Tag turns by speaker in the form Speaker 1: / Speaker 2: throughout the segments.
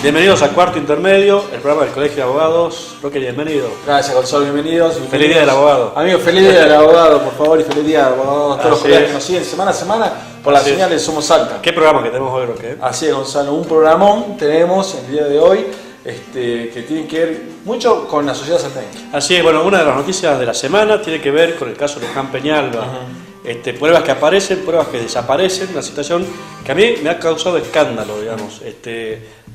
Speaker 1: Bienvenidos a Cuarto Intermedio, el programa del Colegio de Abogados. Roque, bienvenido.
Speaker 2: Gracias, Gonzalo, bienvenidos.
Speaker 1: Feliz Día del Abogado.
Speaker 2: Amigos, feliz Día del Abogado, por favor, y feliz Día del Abogado a todos los colegas que nos siguen semana a semana por las señales Somos Salta.
Speaker 1: ¿Qué programa que tenemos hoy, Roque?
Speaker 2: Así es, Gonzalo, un programón tenemos el día de hoy que tiene que ver mucho con la sociedad salteña.
Speaker 1: Así es, bueno, una de las noticias de la semana tiene que ver con el caso de Luján Peñalba. Pruebas que aparecen, pruebas que desaparecen, una situación que a mí me ha causado escándalo, digamos.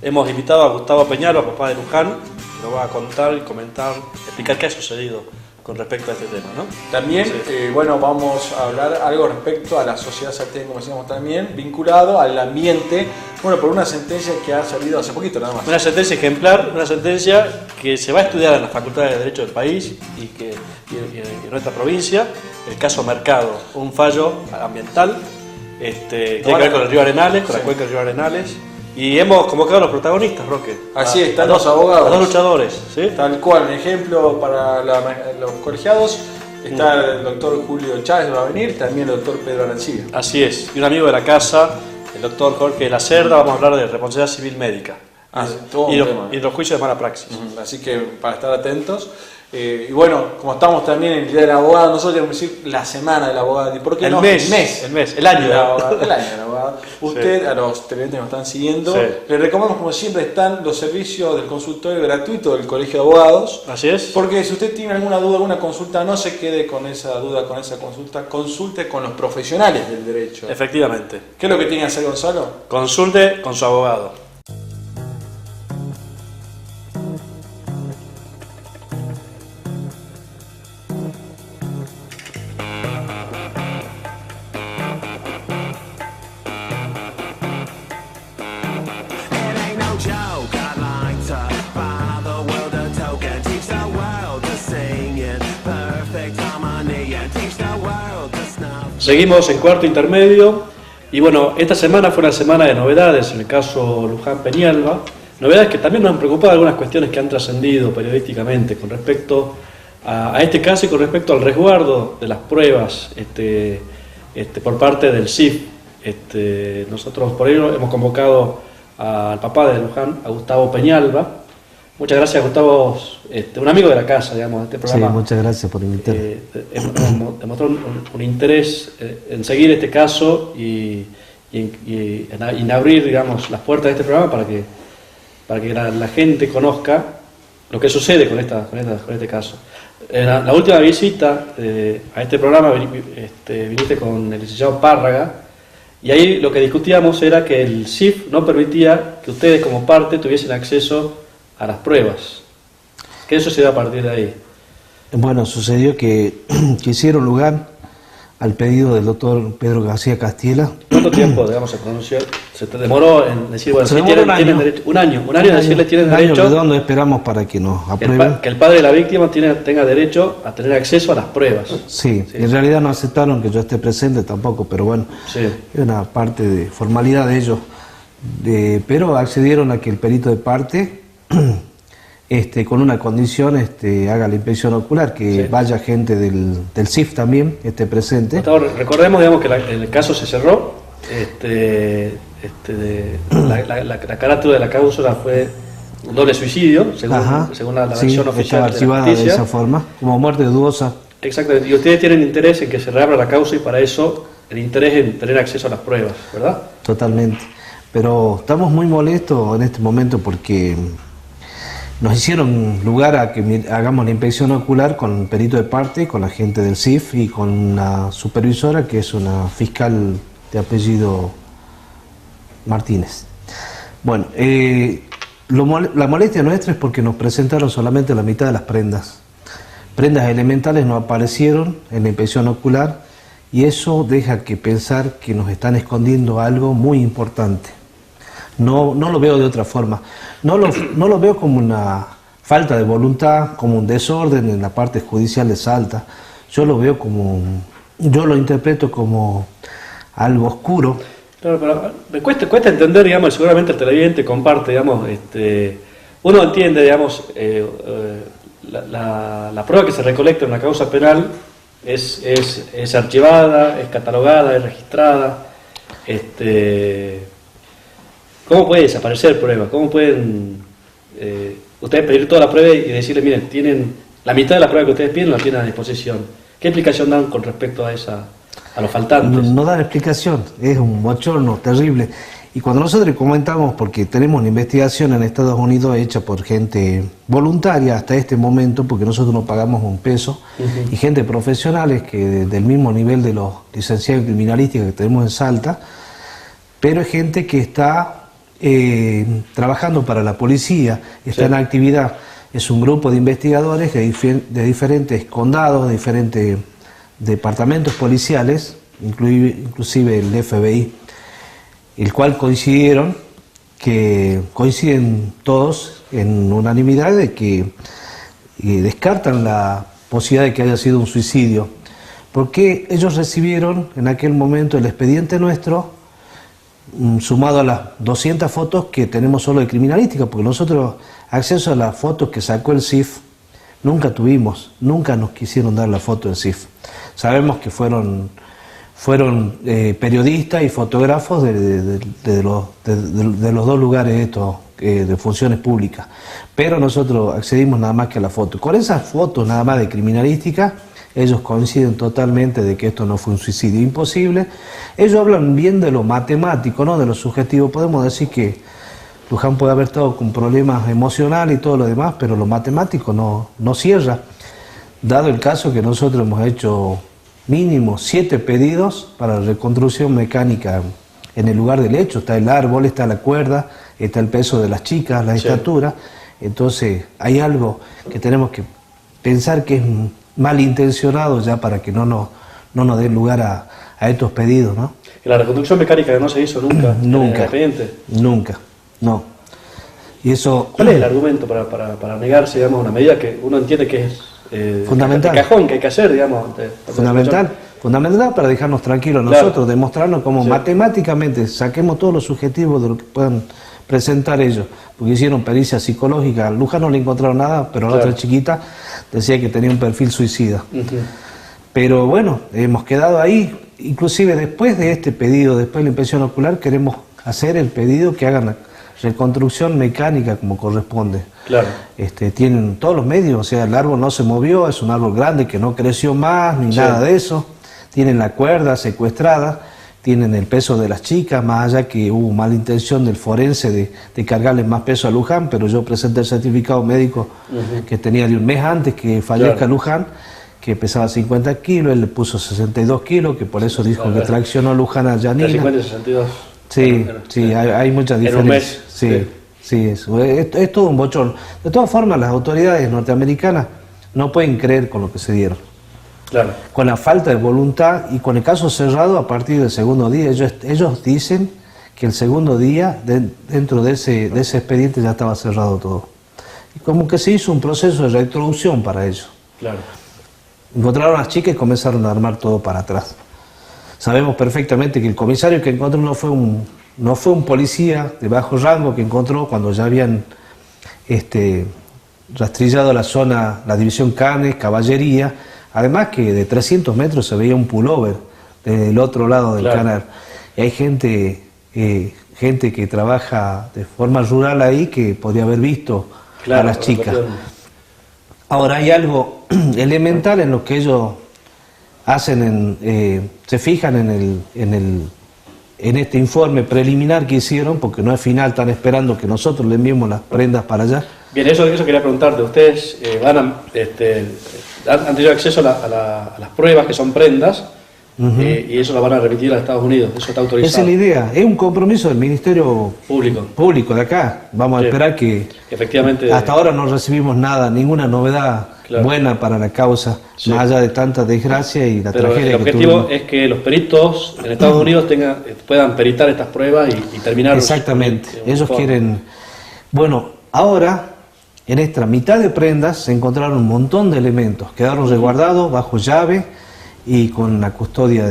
Speaker 1: Hemos invitado a Gustavo Peñalba, papá de Luján, que nos va a contar y comentar, explicar qué ha sucedido con respecto a este tema, ¿no?
Speaker 2: También,
Speaker 1: Sí.
Speaker 2: Vamos a hablar algo respecto a la sociedad salteña, como decíamos también, vinculado al ambiente, por una sentencia que ha salido hace poquito nada más.
Speaker 1: Una sentencia ejemplar, una sentencia que se va a estudiar en las facultades de Derecho del país y en nuestra provincia, el caso Mercado, un fallo ambiental, tiene que ver con el río Arenales, con la cuenca del río Arenales, y hemos convocado a los protagonistas, Roque.
Speaker 2: Así es, están los abogados.
Speaker 1: A dos luchadores, ¿sí?
Speaker 2: Tal cual, un ejemplo para los colegiados. Está el doctor Julio Chávez, va a venir, también el doctor Pedro Arancibia.
Speaker 1: Así es, y un amigo de la casa, el doctor Jorge Lacerda. Vamos a hablar de responsabilidad civil médica y los juicios de mala praxis.
Speaker 2: Así que para estar atentos. Como estamos también en el Día del Abogado, nosotros queremos decir la semana del abogado. ¿Y por qué no?
Speaker 1: El mes, el año
Speaker 2: del abogado. El año del abogado. Usted, a los televidentes que nos están siguiendo, les recomendamos, como siempre, están los servicios del consultorio gratuito del Colegio de Abogados.
Speaker 1: Así es.
Speaker 2: Porque si usted tiene alguna duda, alguna consulta, no se quede con esa duda, con esa consulta, consulte con los profesionales del derecho.
Speaker 1: Efectivamente.
Speaker 2: ¿Qué es lo que tiene que hacer, Gonzalo?
Speaker 1: Consulte con su abogado. Seguimos en Cuarto Intermedio y bueno, esta semana fue una semana de novedades en el caso Luján Peñalba, novedades que también nos han preocupado, algunas cuestiones que han trascendido periodísticamente con respecto a este caso y con respecto al resguardo de las pruebas por parte del CIF. Nosotros por ello hemos convocado al papá de Luján, a Gustavo Peñalba. Muchas gracias, Gustavo, un amigo de la casa, digamos, de este programa.
Speaker 3: Sí, muchas gracias por invitarme.
Speaker 1: Demostró un interés en seguir este caso y en abrir, digamos, las puertas de este programa para que la gente conozca lo que sucede con este caso. En la última visita a este programa viniste con el licenciado Párraga y ahí lo que discutíamos era que el CIF no permitía que ustedes como parte tuviesen acceso a las pruebas. ¿Qué sucedió a partir de ahí?
Speaker 3: Bueno, sucedió que hicieron lugar al pedido del doctor Pedro García Castiela.
Speaker 1: ¿Cuánto tiempo, digamos, se pronunció? ¿Se te demoró en decir, bueno,
Speaker 3: se
Speaker 1: sí
Speaker 3: demoró
Speaker 1: tienen derecho? Un año en decirles tienen derecho.
Speaker 3: Un año esperamos para que nos aprueben.
Speaker 1: Que el padre de la víctima tenga derecho a tener acceso a las pruebas.
Speaker 3: Sí, en realidad no aceptaron que yo esté presente tampoco, pero bueno, es una parte de formalidad de ellos. Pero accedieron a que el perito de parte con una condición haga la inspección ocular, que vaya gente del CIF también esté presente.
Speaker 1: Recordemos, digamos, que el caso se cerró, la carátula de la causa fue un doble suicidio, según la versión oficial de la justicia.
Speaker 3: De esa forma, como muerte dudosa.
Speaker 1: Exactamente, y ustedes tienen interés en que se reabra la causa y para eso el interés en tener acceso a las pruebas, ¿verdad?
Speaker 3: Totalmente, pero estamos muy molestos en este momento porque nos hicieron lugar a que hagamos la inspección ocular con el perito de parte, con la gente del CIF y con una supervisora que es una fiscal de apellido Martínez. Bueno, la molestia nuestra es porque nos presentaron solamente la mitad de las prendas. Prendas elementales no aparecieron en la inspección ocular y eso deja que pensar que nos están escondiendo algo muy importante. No lo veo de otra forma. No lo veo como una falta de voluntad, como un desorden en la parte judicial de Salta. Yo lo interpreto como algo oscuro.
Speaker 1: Claro, pero me cuesta entender, digamos, seguramente el televidente comparte, digamos, uno entiende, digamos, la prueba que se recolecta en una causa penal es archivada, es catalogada, es registrada, ¿Cómo puede desaparecer prueba? ¿Cómo pueden ustedes pedir toda la prueba y decirle, miren, tienen la mitad de la prueba que ustedes piden, la tienen a disposición? ¿Qué explicación dan con respecto a los faltantes?
Speaker 3: No dan explicación, es un bochorno terrible. Y cuando nosotros comentamos, porque tenemos una investigación en Estados Unidos hecha por gente voluntaria hasta este momento, porque nosotros no pagamos un peso, y gente profesionales que del mismo nivel de los licenciados en criminalística que tenemos en Salta, pero es gente que está trabajando para la policía, está en actividad. Es un grupo de investigadores de diferentes condados, de diferentes departamentos policiales, inclusive el FBI, el cual coinciden todos en unanimidad de que descartan la posibilidad de que haya sido un suicidio, porque ellos recibieron en aquel momento el expediente nuestro, sumado a las 200 fotos que tenemos solo de criminalística, porque nosotros acceso a las fotos que sacó el CIF nunca tuvimos, nunca nos quisieron dar la foto del CIF. Sabemos que fueron periodistas y fotógrafos de los dos lugares estos de funciones públicas, pero nosotros accedimos nada más que a la foto. Con esas fotos nada más de criminalística, ellos coinciden totalmente de que esto no fue un suicidio imposible. Ellos hablan bien de lo matemático, no de lo subjetivo. Podemos decir que Luján puede haber estado con problemas emocionales y todo lo demás, pero lo matemático no cierra. Dado el caso que nosotros hemos hecho mínimo 7 pedidos para reconstrucción mecánica en el lugar del hecho. Está el árbol, está la cuerda, está el peso de las chicas, la estatura. Entonces hay algo que tenemos que pensar que es malintencionado ya para que no nos den lugar a estos pedidos, ¿no?
Speaker 1: ¿Y la reconstrucción mecánica que no se hizo nunca?
Speaker 3: Nunca, no. Y eso,
Speaker 1: ¿cuál es el argumento para negarse, digamos, una medida que uno entiende que es
Speaker 3: fundamental,
Speaker 1: de cajón, que hay que hacer, digamos?
Speaker 3: Fundamental para dejarnos tranquilos nosotros, demostrarnos cómo matemáticamente saquemos todos los subjetivos de lo que puedan presentar ellos, porque hicieron pericia psicológica. A Luján no le encontraron nada, pero la otra chiquita decía que tenía un perfil suicida. Pero bueno, hemos quedado ahí. Inclusive después de este pedido, después de la inspección ocular, queremos hacer el pedido que hagan la reconstrucción mecánica como corresponde.
Speaker 1: Claro.
Speaker 3: Tienen todos los medios, o sea, el árbol no se movió, es un árbol grande que no creció más, ni nada de eso. Tienen la cuerda secuestrada, tienen el peso de las chicas, más allá que hubo mala intención del forense de cargarle más peso a Luján, pero yo presenté el certificado médico que tenía de un mes antes que fallezca Luján, que pesaba 50 kilos, él le puso 62 kilos, que por eso dijo que traccionó a Luján a Yanina.
Speaker 1: 50 y 62.
Speaker 3: Sí, hay muchas diferencias. Sí, es todo un bochorno. De todas formas, las autoridades norteamericanas no pueden creer con lo que se dieron.
Speaker 1: Claro.
Speaker 3: Con la falta de voluntad y con el caso cerrado a partir del segundo día. Ellos dicen que el segundo día, dentro de ese expediente, ya estaba cerrado todo. Y como que se hizo un proceso de reintroducción para ellos.
Speaker 1: Claro.
Speaker 3: Encontraron a las chicas y comenzaron a armar todo para atrás. Sabemos perfectamente que el comisario que encontró no fue un policía de bajo rango que encontró cuando ya habían rastrillado la zona, la división Canes, Caballería. Además que de 300 metros se veía un pullover del otro lado del canal. Y hay gente que trabaja de forma rural ahí que podría haber visto a las chicas. Ahora hay algo elemental en lo que ellos hacen, se fijan en este informe preliminar que hicieron, porque no es final, están esperando que nosotros le enviemos las prendas para allá.
Speaker 1: Bien, eso quería preguntarte. Ustedes han tenido acceso a las pruebas que son prendas, y eso lo van a remitir a Estados Unidos. Eso está autorizado.
Speaker 3: Esa es la idea, es un compromiso del Ministerio Público de acá. Vamos a esperar que
Speaker 1: efectivamente,
Speaker 3: hasta ahora no recibimos nada, ninguna novedad buena para la causa, más allá de tanta desgracia y la tragedia.
Speaker 1: El objetivo es que los peritos en Estados Unidos puedan peritar estas pruebas y terminar.
Speaker 3: Exactamente, ellos quieren. Bueno, ahora en esta mitad de prendas se encontraron un montón de elementos, quedaron resguardados bajo llave y con la custodia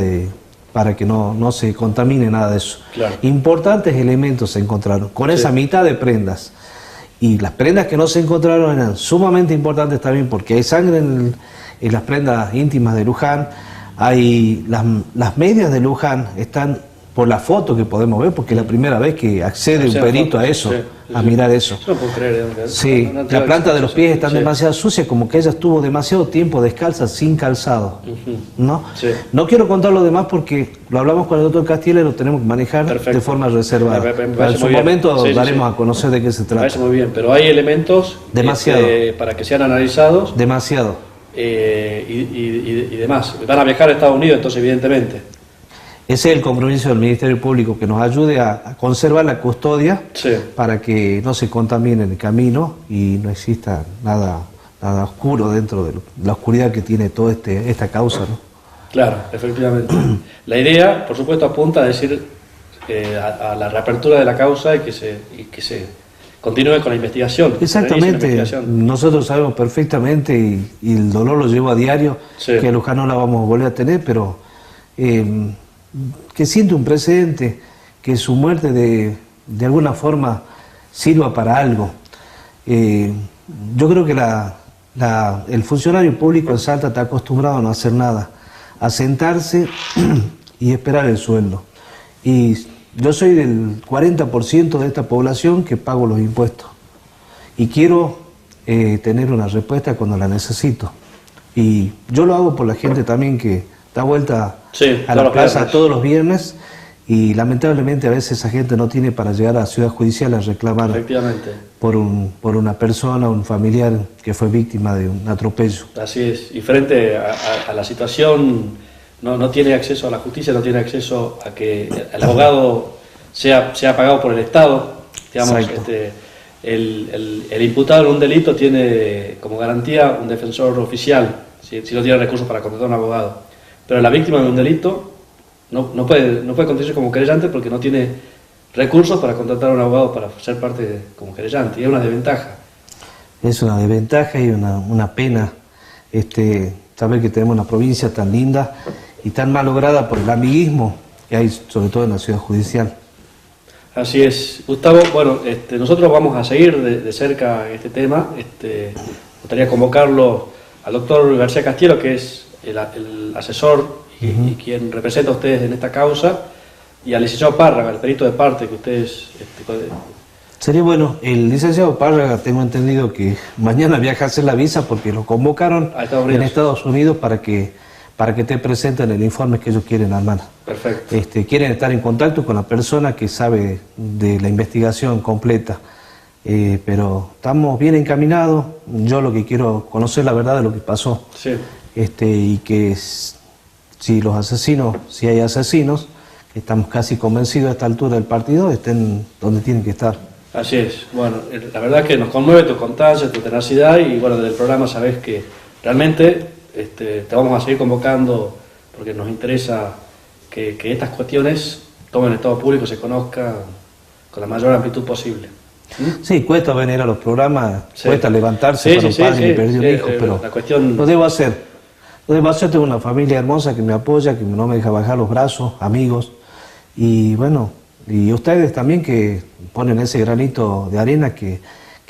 Speaker 3: para que no se contamine nada de eso.
Speaker 1: Claro.
Speaker 3: Importantes elementos se encontraron con esa mitad de prendas. Y las prendas que no se encontraron eran sumamente importantes también porque hay sangre en las prendas íntimas de Luján, hay las medias de Luján están por la foto que podemos ver, porque es la primera vez que accede un perito a eso, a mirar eso.
Speaker 1: Yo no puedo creer.
Speaker 3: Sí, la planta de los pies está demasiado sucia, como que ella estuvo demasiado tiempo descalza, sin calzado, ¿no? Sí. No quiero contar lo demás porque lo hablamos con el doctor Castilla y lo tenemos que manejar de forma reservada. En su momento daremos a conocer de qué se trata.
Speaker 1: Me parece muy bien, pero hay elementos para que sean analizados.
Speaker 3: Demasiado.
Speaker 1: Y demás. Van a viajar a Estados Unidos, entonces, evidentemente.
Speaker 3: Ese es el compromiso del Ministerio Público, que nos ayude a conservar la custodia para que no se contamine el camino y no exista nada oscuro dentro de la oscuridad que tiene toda esta causa, ¿no?
Speaker 1: Claro, efectivamente. La idea, por supuesto, apunta a decir a la reapertura de la causa y que se continúe con la investigación.
Speaker 3: Exactamente, nosotros sabemos perfectamente y el dolor lo llevo a diario, que a Luján no la vamos a volver a tener, pero que siente un precedente, que su muerte de alguna forma sirva para algo. Yo creo que el funcionario público en Salta está acostumbrado a no hacer nada, a sentarse y esperar el sueldo. Y yo soy del 40% de esta población que pago los impuestos y quiero tener una respuesta cuando la necesito. Y yo lo hago por la gente también que da vuelta a la plaza todos los viernes y lamentablemente a veces esa gente no tiene para llegar a la ciudad judicial a reclamar por una persona, un familiar que fue víctima de un atropello.
Speaker 1: Así es, y frente a la situación no tiene acceso a la justicia, no tiene acceso a que el abogado sea pagado por el Estado, digamos, el imputado en un delito tiene como garantía un defensor oficial, si no tiene recursos para contratar a un abogado. Pero la víctima de un delito no puede constituirse como querellante porque no tiene recursos para contratar a un abogado para ser parte como querellante, y es una desventaja.
Speaker 3: Es una desventaja y una pena saber que tenemos una provincia tan linda y tan malograda por el amiguismo que hay, sobre todo en la ciudad judicial.
Speaker 1: Así es. Gustavo, bueno, nosotros vamos a seguir de cerca este tema. Me gustaría convocarlo al doctor García Castielo, que es el asesor y quien representa a ustedes en esta causa, y al licenciado Párraga, el perito de parte que ustedes...
Speaker 3: Sería bueno, el licenciado Párraga, tengo entendido que mañana viaja a hacer la visa porque lo convocaron en Estados Unidos para que te presenten el informe que ellos quieren armar.
Speaker 1: Perfecto.
Speaker 3: Quieren estar en contacto con la persona que sabe de la investigación completa. Pero estamos bien encaminados. Yo lo que quiero conocer la verdad de lo que pasó.
Speaker 1: Sí.
Speaker 3: Y que si hay asesinos, estamos casi convencidos a esta altura del partido, estén donde tienen que estar.
Speaker 1: Así es. Bueno, la verdad es que nos conmueve tu constancia, tu tenacidad, y bueno, desde el programa sabes que realmente te vamos a seguir convocando porque nos interesa que estas cuestiones tomen el estado público, se conozcan con la mayor amplitud posible.
Speaker 3: Sí, cuesta venir a los programas, cuesta levantarse para un padre que perdió un hijo, pero
Speaker 1: la cuestión...
Speaker 3: lo debo hacer. Tengo una familia hermosa que me apoya, que no me deja bajar los brazos, amigos, y bueno, y ustedes también que ponen ese granito de arena que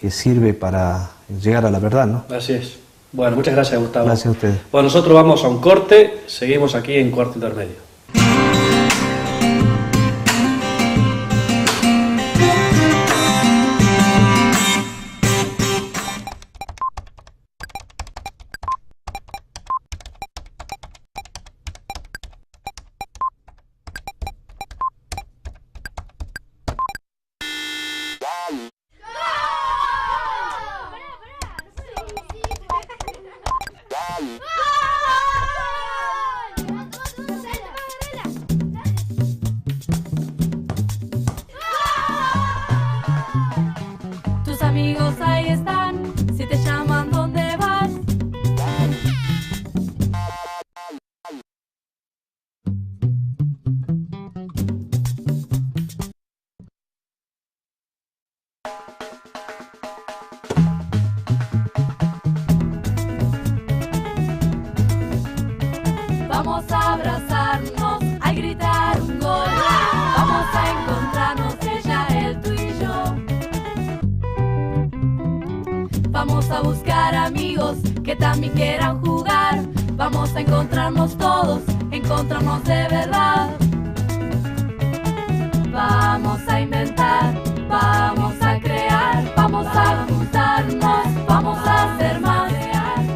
Speaker 3: sirve para llegar a la verdad, ¿no?
Speaker 1: Así es. Bueno, muchas gracias, Gustavo.
Speaker 3: Gracias a ustedes.
Speaker 1: Bueno, nosotros vamos a un corte, seguimos aquí en Cuarto Intermedio.
Speaker 4: Tus amigos ahí están, si te llaman, ¿dónde vas? Vamos a abrazarnos al gritar un gol. Vamos a encontrarnos ella, él, tú y yo. Vamos a buscar amigos que también quieran jugar. Vamos a encontrarnos todos, encontrarnos de verdad. vamos a inventar, vamos a crear, vamos a juntarnos, vamos a hacer más,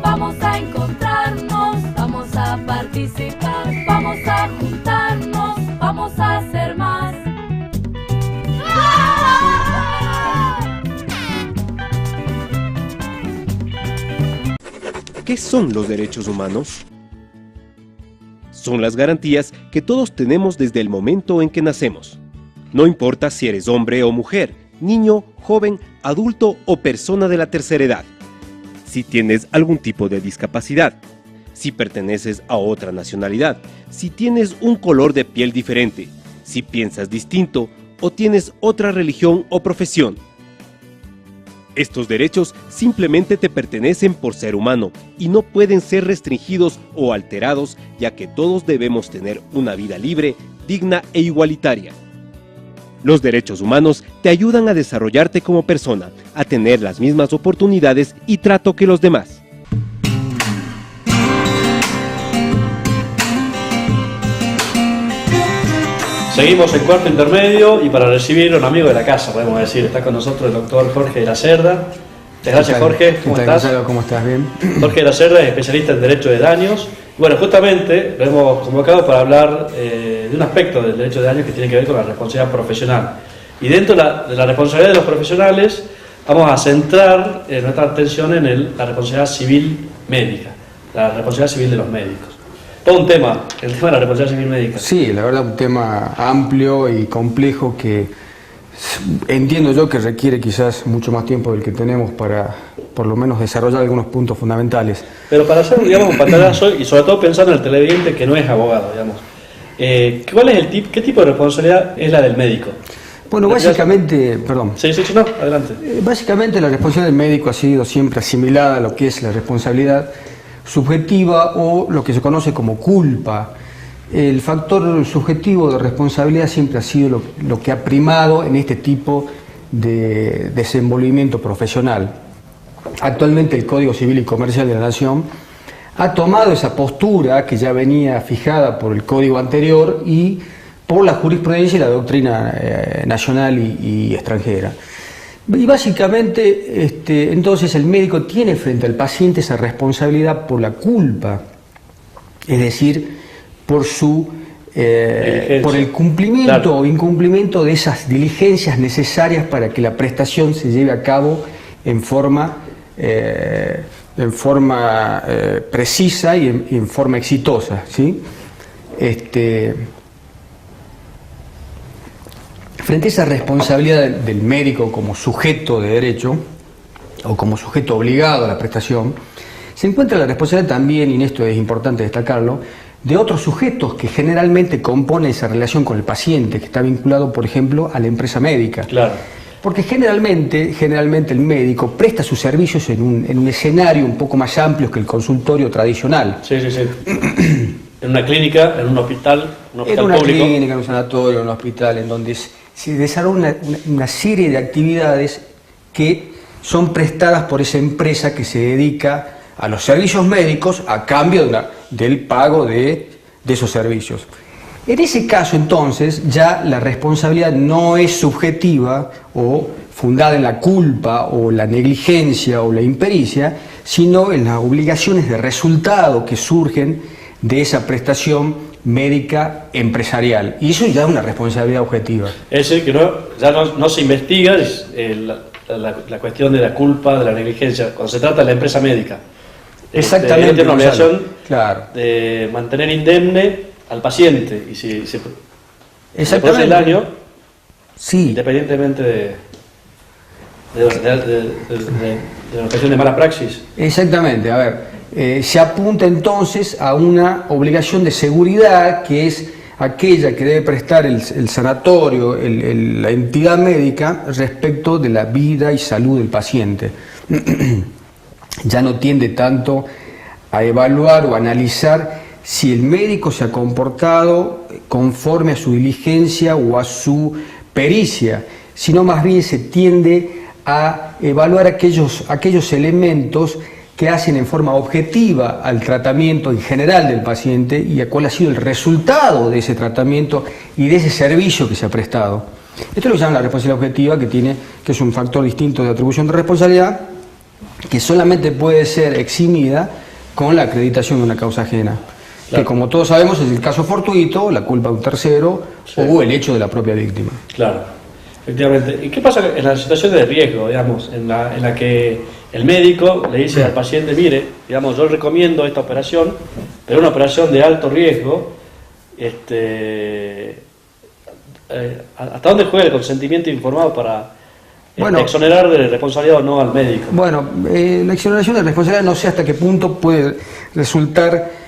Speaker 4: vamos a encontrarnos, vamos a participar, vamos a juntarnos, vamos a hacer más.
Speaker 5: ¿Qué son los derechos humanos? Son las garantías que todos tenemos desde el momento en que nacemos. No importa si eres hombre o mujer, niño, joven, adulto o persona de la tercera edad. Si tienes algún tipo de discapacidad, si perteneces a otra nacionalidad, si tienes un color de piel diferente, si piensas distinto o tienes otra religión o profesión. Estos derechos simplemente te pertenecen por ser humano y no pueden ser restringidos o alterados, ya que todos debemos tener una vida libre, digna e igualitaria. Los derechos humanos te ayudan a desarrollarte como persona, a tener las mismas oportunidades y trato que los demás.
Speaker 1: Seguimos en cuarto intermedio y para recibir a un amigo de la casa, podemos decir, está con nosotros el doctor Jorge de la Cerda. Muchas gracias, Jorge. ¿Cómo estás?
Speaker 6: ¿Cómo estás? Bien.
Speaker 1: Jorge de la Cerda es especialista en derecho de daños. Bueno, justamente lo hemos convocado para hablar de un aspecto del derecho de daños que tiene que ver con la responsabilidad profesional. Y dentro de la responsabilidad de los profesionales vamos a centrar nuestra atención en la responsabilidad civil médica, la responsabilidad civil de los médicos. Todo un tema, el tema de la responsabilidad civil médica.
Speaker 6: Sí, la verdad un tema amplio y complejo que entiendo yo que requiere quizás mucho más tiempo del que tenemos para por lo menos desarrollar algunos puntos fundamentales.
Speaker 1: Pero para hacer, digamos, un pantallazo y sobre todo pensando en el televidente que no es abogado, digamos, ¿cuál es qué tipo de responsabilidad es la del médico?
Speaker 6: Bueno, básicamente, perdón.
Speaker 1: Sí, no, adelante.
Speaker 6: Básicamente la responsabilidad del médico ha sido siempre asimilada a lo que es la responsabilidad subjetiva o lo que se conoce como culpa. El factor subjetivo de responsabilidad siempre ha sido lo que ha primado en este tipo de desenvolvimiento profesional. Actualmente el Código Civil y Comercial de la Nación ha tomado esa postura que ya venía fijada por el Código anterior y por la jurisprudencia y la doctrina nacional y extranjera. Y básicamente, entonces el médico tiene frente al paciente esa responsabilidad por la culpa, es decir, por el cumplimiento, claro, o incumplimiento de esas diligencias necesarias para que la prestación se lleve a cabo en forma precisa y en forma exitosa, ¿sí? Frente a esa responsabilidad del médico como sujeto de derecho o como sujeto obligado a la prestación, se encuentra la responsabilidad también, y en esto es importante destacarlo, de otros sujetos que generalmente componen esa relación con el paciente, que está vinculado, por ejemplo, a la empresa médica. Claro. Porque generalmente el médico presta sus servicios en un escenario un poco más amplio que el consultorio tradicional.
Speaker 1: Sí. En una clínica, en un hospital
Speaker 6: en una
Speaker 1: público.
Speaker 6: Clínica, en un sanatorio, en un hospital, en donde se desarrolla una serie de actividades que son prestadas por esa empresa que se dedica a los servicios médicos a cambio del pago de esos servicios. En ese caso, entonces, ya la responsabilidad no es subjetiva o fundada en la culpa o la negligencia o la impericia, sino en las obligaciones de resultado que surgen de esa prestación médica empresarial. Y eso ya es una responsabilidad objetiva.
Speaker 1: Es decir, que ya no se investiga la cuestión de la culpa, de la negligencia, cuando se trata de la empresa médica.
Speaker 6: Exactamente.
Speaker 1: Tiene una obligación,
Speaker 6: claro,
Speaker 1: de mantener indemne al paciente, y si se produce el daño,
Speaker 6: sí,
Speaker 1: independientemente de la cuestión de mala praxis.
Speaker 6: Exactamente, a ver, se apunta entonces a una obligación de seguridad que es aquella que debe prestar el sanatorio, la entidad médica respecto de la vida y salud del paciente. Ya no tiende tanto a evaluar o analizar si el médico se ha comportado conforme a su diligencia o a su pericia, sino más bien se tiende a evaluar aquellos elementos que hacen en forma objetiva al tratamiento en general del paciente y a cuál ha sido el resultado de ese tratamiento y de ese servicio que se ha prestado. Esto es lo que llaman la responsabilidad objetiva, que es un factor distinto de atribución de responsabilidad, que solamente puede ser eximida con la acreditación de una causa ajena. Claro. Que como todos sabemos es el caso fortuito, la culpa de un tercero, sí, o el hecho de la propia víctima.
Speaker 1: Claro, efectivamente. ¿Y qué pasa en las situaciones de riesgo, digamos, en la que el médico le dice al paciente, mire, digamos, yo recomiendo esta operación, pero una operación de alto riesgo, ¿hasta dónde juega el consentimiento informado para exonerar de responsabilidad o no al médico? Bueno,
Speaker 6: la exoneración de responsabilidad no sé hasta qué punto puede resultar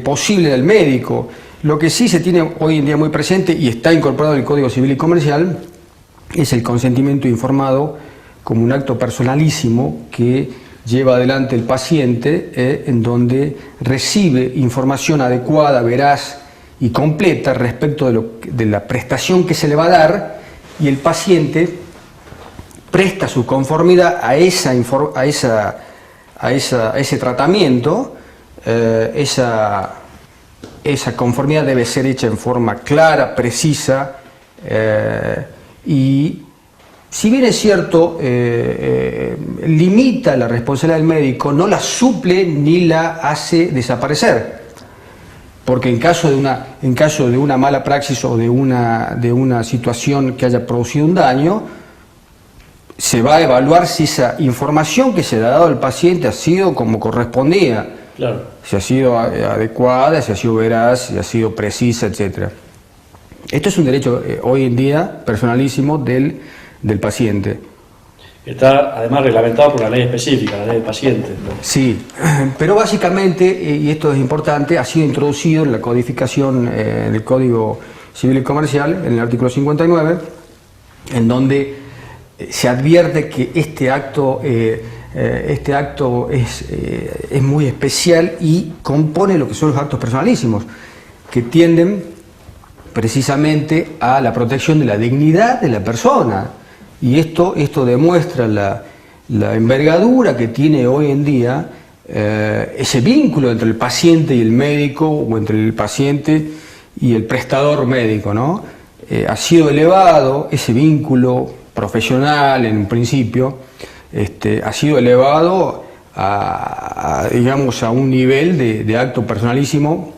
Speaker 6: posible del médico. Lo que sí se tiene hoy en día muy presente y está incorporado en el Código Civil y Comercial es el consentimiento informado como un acto personalísimo que lleva adelante el paciente, en donde recibe información adecuada, veraz y completa respecto de la prestación que se le va a dar, y el paciente presta su conformidad a ese tratamiento. Esa conformidad debe ser hecha en forma clara, precisa, y si bien es cierto, limita la responsabilidad del médico, no la suple ni la hace desaparecer. Porque en caso de una mala praxis o de una situación que haya producido un daño, se va a evaluar si esa información que se le ha dado al paciente ha sido como correspondía. Claro. Si ha sido adecuada, si ha sido veraz, si ha sido precisa, etc. Esto es un derecho hoy en día personalísimo del paciente.
Speaker 1: Está además reglamentado por una ley específica, la ley del paciente, ¿no?
Speaker 6: Sí, pero básicamente, y esto es importante, ha sido introducido en la codificación del Código Civil y Comercial, en el artículo 59, en donde se advierte que este acto es muy especial y compone lo que son los actos personalísimos, que tienden precisamente a la protección de la dignidad de la persona. Y esto demuestra la envergadura que tiene hoy en día ese vínculo entre el paciente y el médico, o entre el paciente y el prestador médico, ¿no? Ha sido elevado ese vínculo profesional en un principio, ha sido elevado a un nivel de acto personalísimo,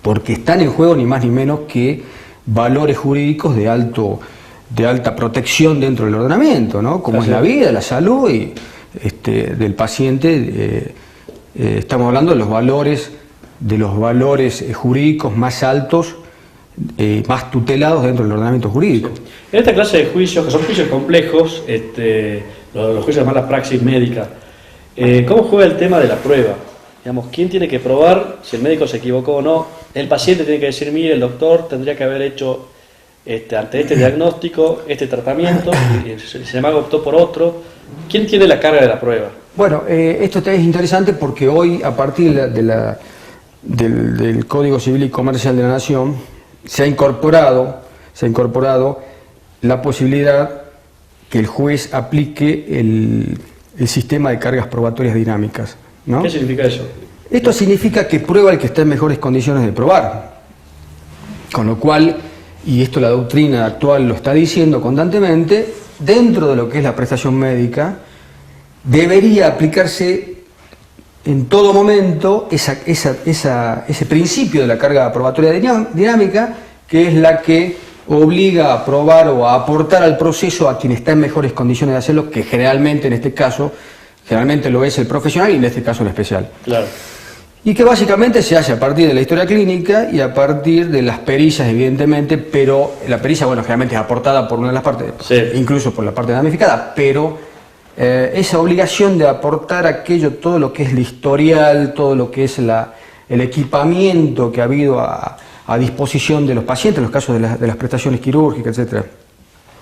Speaker 6: porque están en juego ni más ni menos que valores jurídicos de alta protección dentro del ordenamiento, ¿no? Como es la vida, la salud del paciente. Estamos hablando de los valores jurídicos más altos, más tutelados dentro del ordenamiento jurídico.
Speaker 1: En esta clase de juicios, que son juicios complejos, los juicios de mala praxis médica, ¿cómo juega el tema de la prueba? Digamos, ¿quién tiene que probar si el médico se equivocó o no? El paciente tiene que decir, mire, el doctor tendría que haber hecho ante este diagnóstico, este tratamiento, y sin embargo optó por otro. ¿Quién tiene la carga de la prueba?
Speaker 6: Bueno, esto es interesante porque hoy, a partir del Código Civil y Comercial de la Nación, se ha incorporado la posibilidad que el juez aplique el sistema de cargas probatorias dinámicas, ¿no?
Speaker 1: ¿Qué significa eso?
Speaker 6: Esto significa que prueba el que está en mejores condiciones de probar, con lo cual, y esto la doctrina actual lo está diciendo constantemente, dentro de lo que es la prestación médica, debería aplicarse en todo momento ese principio de la carga probatoria dinámica, que es la que obliga a aprobar o a aportar al proceso a quien está en mejores condiciones de hacerlo, que generalmente en este caso, generalmente lo es el profesional y en este caso el especial. Claro. Y que básicamente se hace a partir de la historia clínica y a partir de las pericias, evidentemente, pero la pericia, bueno, generalmente es aportada por una de las partes, sí, incluso por la parte damnificada, pero esa obligación de aportar todo lo que es el historial, todo lo que es el equipamiento que ha habido a disposición de los pacientes, en los casos de las prestaciones quirúrgicas, etc.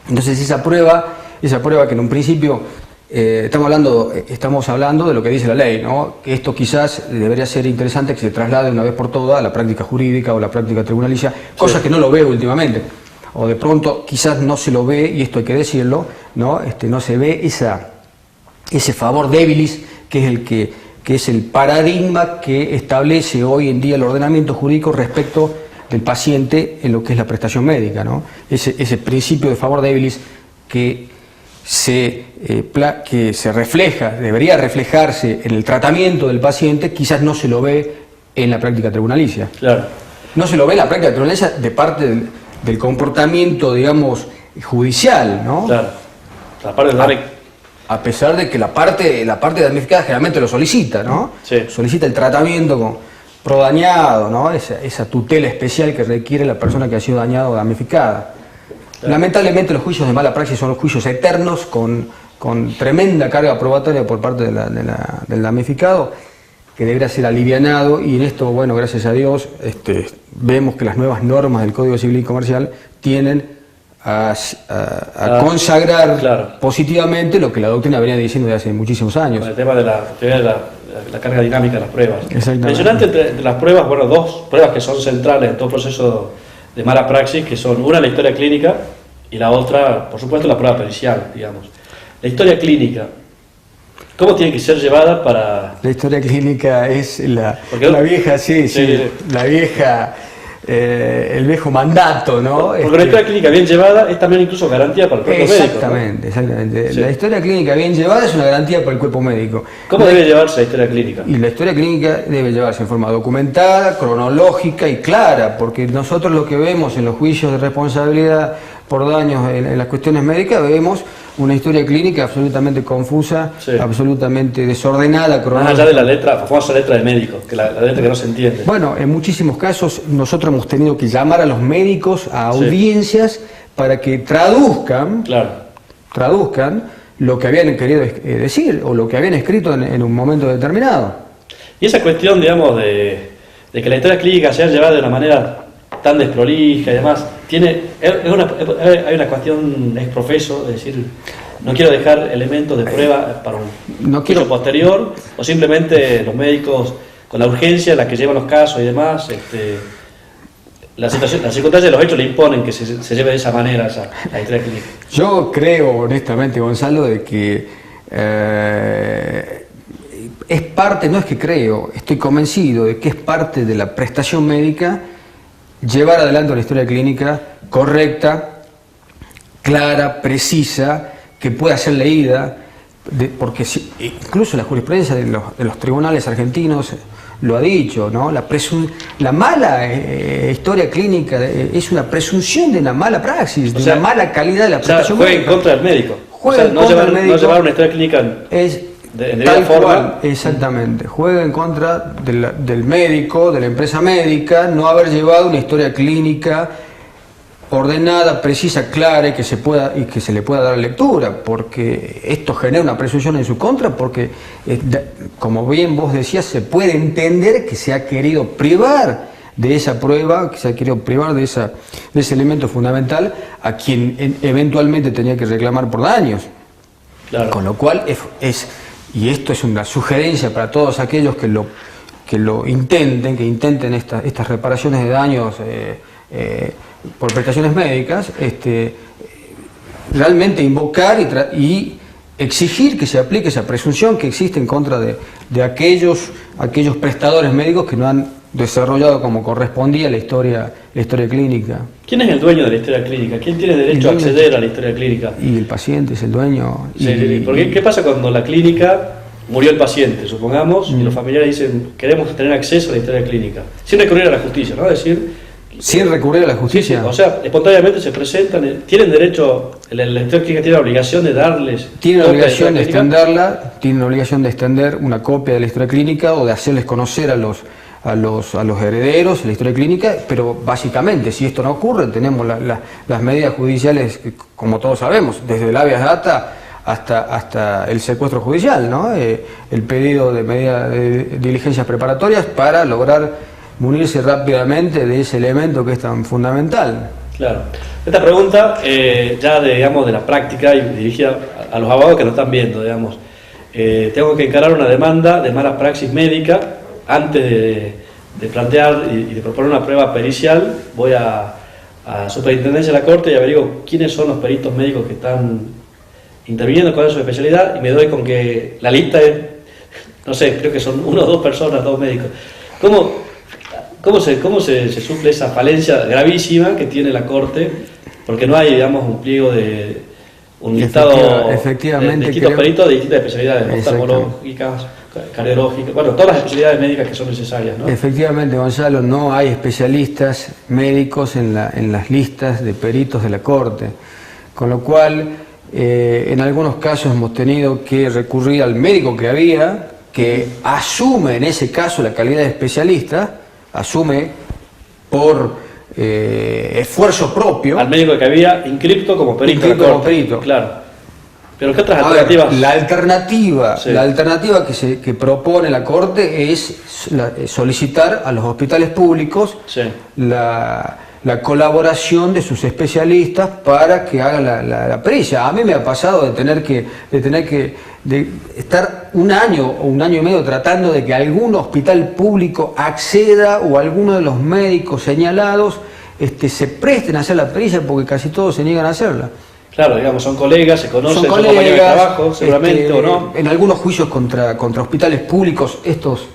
Speaker 6: Entonces esa prueba que en un principio estamos hablando de lo que dice la ley, ¿no? Que esto quizás debería ser interesante que se traslade una vez por todas a la práctica jurídica o la práctica tribunalicia, cosa sí, que no lo veo últimamente, o de pronto quizás no se lo ve, y esto hay que decirlo, ¿no? No se ve ese favor debilis que es el que que es el paradigma que establece hoy en día el ordenamiento jurídico respecto del paciente en lo que es la prestación médica, ¿no? Ese principio de favor debilis que se refleja, debería reflejarse en el tratamiento del paciente, quizás no se lo ve en la práctica tribunalicia.
Speaker 1: Claro.
Speaker 6: No se lo ve en la práctica tribunalicia de parte del comportamiento, digamos, judicial, ¿no?
Speaker 1: Claro. La parte
Speaker 6: A pesar de que la parte damnificada generalmente lo solicita, ¿no?
Speaker 1: Sí.
Speaker 6: Solicita el tratamiento pro dañado, ¿no? Esa tutela especial que requiere la persona que ha sido dañada o damnificada. Claro. Lamentablemente los juicios de mala praxis son los juicios eternos con tremenda carga probatoria por parte del damnificado, que debería ser alivianado, y en esto, bueno, gracias a Dios, vemos que las nuevas normas del Código Civil y Comercial tienen a consagrar, claro, positivamente lo que la doctrina venía diciendo desde hace muchísimos años.
Speaker 1: Con el tema de la carga dinámica de las pruebas.
Speaker 6: Mencionaste
Speaker 1: entre las pruebas, bueno, dos pruebas que son centrales en todo proceso de mala praxis, que son una la historia clínica y la otra, por supuesto, la prueba pericial, digamos. La historia clínica, ¿cómo tiene que ser llevada para...?
Speaker 6: La historia clínica es la vieja, la vieja... el viejo mandato, ¿no?
Speaker 1: Porque la historia clínica bien llevada es también incluso garantía para el cuerpo médico, ¿no?
Speaker 6: Exactamente.
Speaker 1: Sí.
Speaker 6: La historia clínica bien llevada es una garantía para el cuerpo médico.
Speaker 1: ¿Cómo debe llevarse la historia clínica?
Speaker 6: Y la historia clínica debe llevarse en forma documentada, cronológica y clara, porque nosotros lo que vemos en los juicios de responsabilidad por daños en las cuestiones médicas, vemos una historia clínica absolutamente confusa, sí, absolutamente desordenada,
Speaker 1: más allá de la famosa letra de médico, que la letra que no se entiende.
Speaker 6: Bueno, en muchísimos casos nosotros hemos tenido que llamar a los médicos a audiencias, sí, para que traduzcan lo que habían querido decir o lo que habían escrito en un momento determinado.
Speaker 1: Y esa cuestión, digamos, de que la historia clínica sea llevada de una manera tan desprolija y demás, hay una cuestión ex profeso, es decir, no quiero dejar elementos de prueba para un juicio posterior, o simplemente los médicos, con la urgencia en la que llevan los casos y demás, las circunstancias de los hechos le imponen que se lleve de esa manera la historia clínica.
Speaker 6: Yo creo, honestamente, Gonzalo, de que es parte, no es que creo, estoy convencido de que es parte de la prestación médica llevar adelante una historia clínica correcta, clara, precisa, que pueda ser leída, porque incluso la jurisprudencia de los tribunales argentinos lo ha dicho, ¿no? La mala historia clínica es una presunción de una mala praxis, de una mala calidad de la prestación médica.
Speaker 1: Juega en contra del médico. No llevar una historia clínica de tal forma.
Speaker 6: Exactamente, juega en contra del médico, de la empresa médica, no haber llevado una historia clínica ordenada, precisa, clara y que se le pueda dar lectura, porque esto genera una presunción en su contra, porque como bien vos decías, se puede entender que se ha querido privar de esa prueba, que se ha querido privar de ese elemento fundamental a quien eventualmente tenía que reclamar por daños. Claro. Con lo cual y esto es una sugerencia para todos aquellos que lo intenten estas reparaciones de daños por prestaciones médicas, realmente invocar y exigir que se aplique esa presunción que existe en contra de aquellos prestadores médicos que no han desarrollado como correspondía la historia clínica.
Speaker 1: ¿Quién es el dueño de la historia clínica? ¿Quién tiene derecho a acceder a la historia clínica?
Speaker 6: Y el paciente es el dueño.
Speaker 1: Sí, porque ¿qué pasa cuando la clínica murió el paciente, supongamos, y los familiares dicen queremos tener acceso a la historia clínica? Sin recurrir a la justicia, ¿no? Es decir,
Speaker 6: sin recurrir a la justicia.
Speaker 1: Sí, o sea, espontáneamente se presentan, tienen derecho, la historia clínica tiene la obligación de darles.
Speaker 6: Tiene la obligación de extenderla, tiene la obligación de extender una copia de la historia clínica o de hacerles conocer a los herederos la historia clínica, pero básicamente si esto no ocurre tenemos las medidas judiciales que, como todos sabemos, desde el habeas data hasta el secuestro judicial, ¿no? El pedido de medidas de diligencias preparatorias para lograr munirse rápidamente de ese elemento que es tan fundamental.
Speaker 1: Claro. Esta pregunta ya de la práctica y dirigida a los abogados que nos están viendo, digamos. Tengo que encarar una demanda de mala praxis médica. Antes de plantear y de proponer una prueba pericial, voy a Superintendencia de la Corte y averiguo quiénes son los peritos médicos que están interviniendo, cuál es su especialidad, y me doy con que la lista es no sé, creo que son 1 o 2 personas, 2 médicos. ¿Cómo se suple esa falencia gravísima que tiene la Corte? Porque no hay, digamos, un pliego de un listado
Speaker 6: efectivamente,
Speaker 1: de distintos peritos de distintas especialidades, oftalmológicas, cardiológicas, bueno, todas las especialidades médicas que son necesarias, ¿no?
Speaker 6: Efectivamente, Gonzalo, no hay especialistas médicos en las listas de peritos de la Corte, con lo cual en algunos casos hemos tenido que recurrir al médico que había, que asume en ese caso la calidad de especialista, asume por esfuerzo propio.
Speaker 1: Al médico que había inscripto como perito. Claro. Pero ¿qué otras alternativas?
Speaker 6: La alternativa que propone la Corte es solicitar a los hospitales públicos la colaboración de sus especialistas para que hagan la pericia. A mí me ha pasado de tener que estar 1 año o 1 año y medio tratando de que algún hospital público acceda o alguno de los médicos señalados se presten a hacer la pericia, porque casi todos se niegan a hacerla.
Speaker 1: Claro, digamos, son colegas, se conocen, son compañeros de trabajo, seguramente, o no.
Speaker 6: En algunos juicios contra hospitales públicos, estos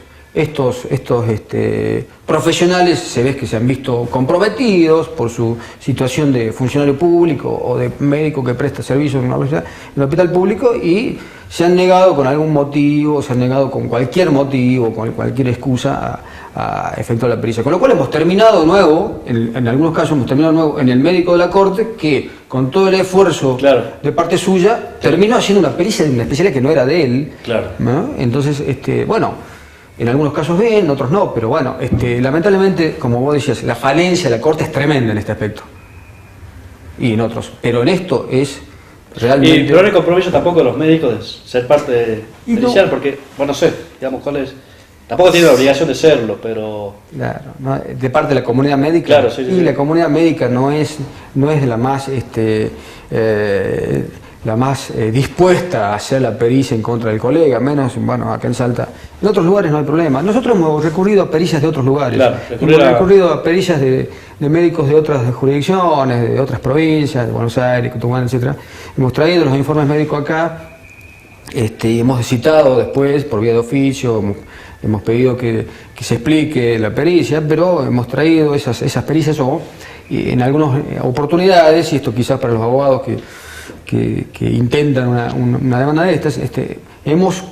Speaker 6: profesionales se ve que se han visto comprometidos por su situación de funcionario público o de médico que presta servicios en un hospital público, y se han negado con algún motivo, se han negado con cualquier motivo, con cualquier excusa a efectuar la pericia. Con lo cual hemos terminado de nuevo, en algunos casos hemos terminado de nuevo en el médico de la Corte, que con todo el esfuerzo de parte suya terminó haciendo una pericia de una especialidad que no era de él.
Speaker 1: Claro.
Speaker 6: ¿No? Entonces, bueno, en algunos casos bien, en otros no, pero bueno, lamentablemente, como vos decías, la falencia de la Corte es tremenda en este aspecto. Y en otros. Pero en esto es realmente...
Speaker 1: Pero no hay compromiso tampoco de los médicos de ser parte pericial, porque, bueno, no sé, digamos, cuál es... Tampoco tiene la obligación de serlo, pero...
Speaker 6: Claro, ¿no? De parte de la comunidad médica.
Speaker 1: Claro, sí.
Speaker 6: La comunidad médica no es la más... la más dispuesta a hacer la pericia en contra del colega, menos, bueno, acá en Salta. En otros lugares no hay problema. Nosotros hemos recurrido a pericias de otros lugares.
Speaker 1: Claro,
Speaker 6: hemos recurrido a pericias de médicos de otras jurisdicciones, de otras provincias, de Buenos Aires, Tucumán, etc. Hemos traído los informes médicos acá, y hemos citado después, por vía de oficio, hemos pedido que se explique la pericia, pero hemos traído esas pericias y en algunas oportunidades, y esto quizás para los abogados que intentan una demanda de estas, hemos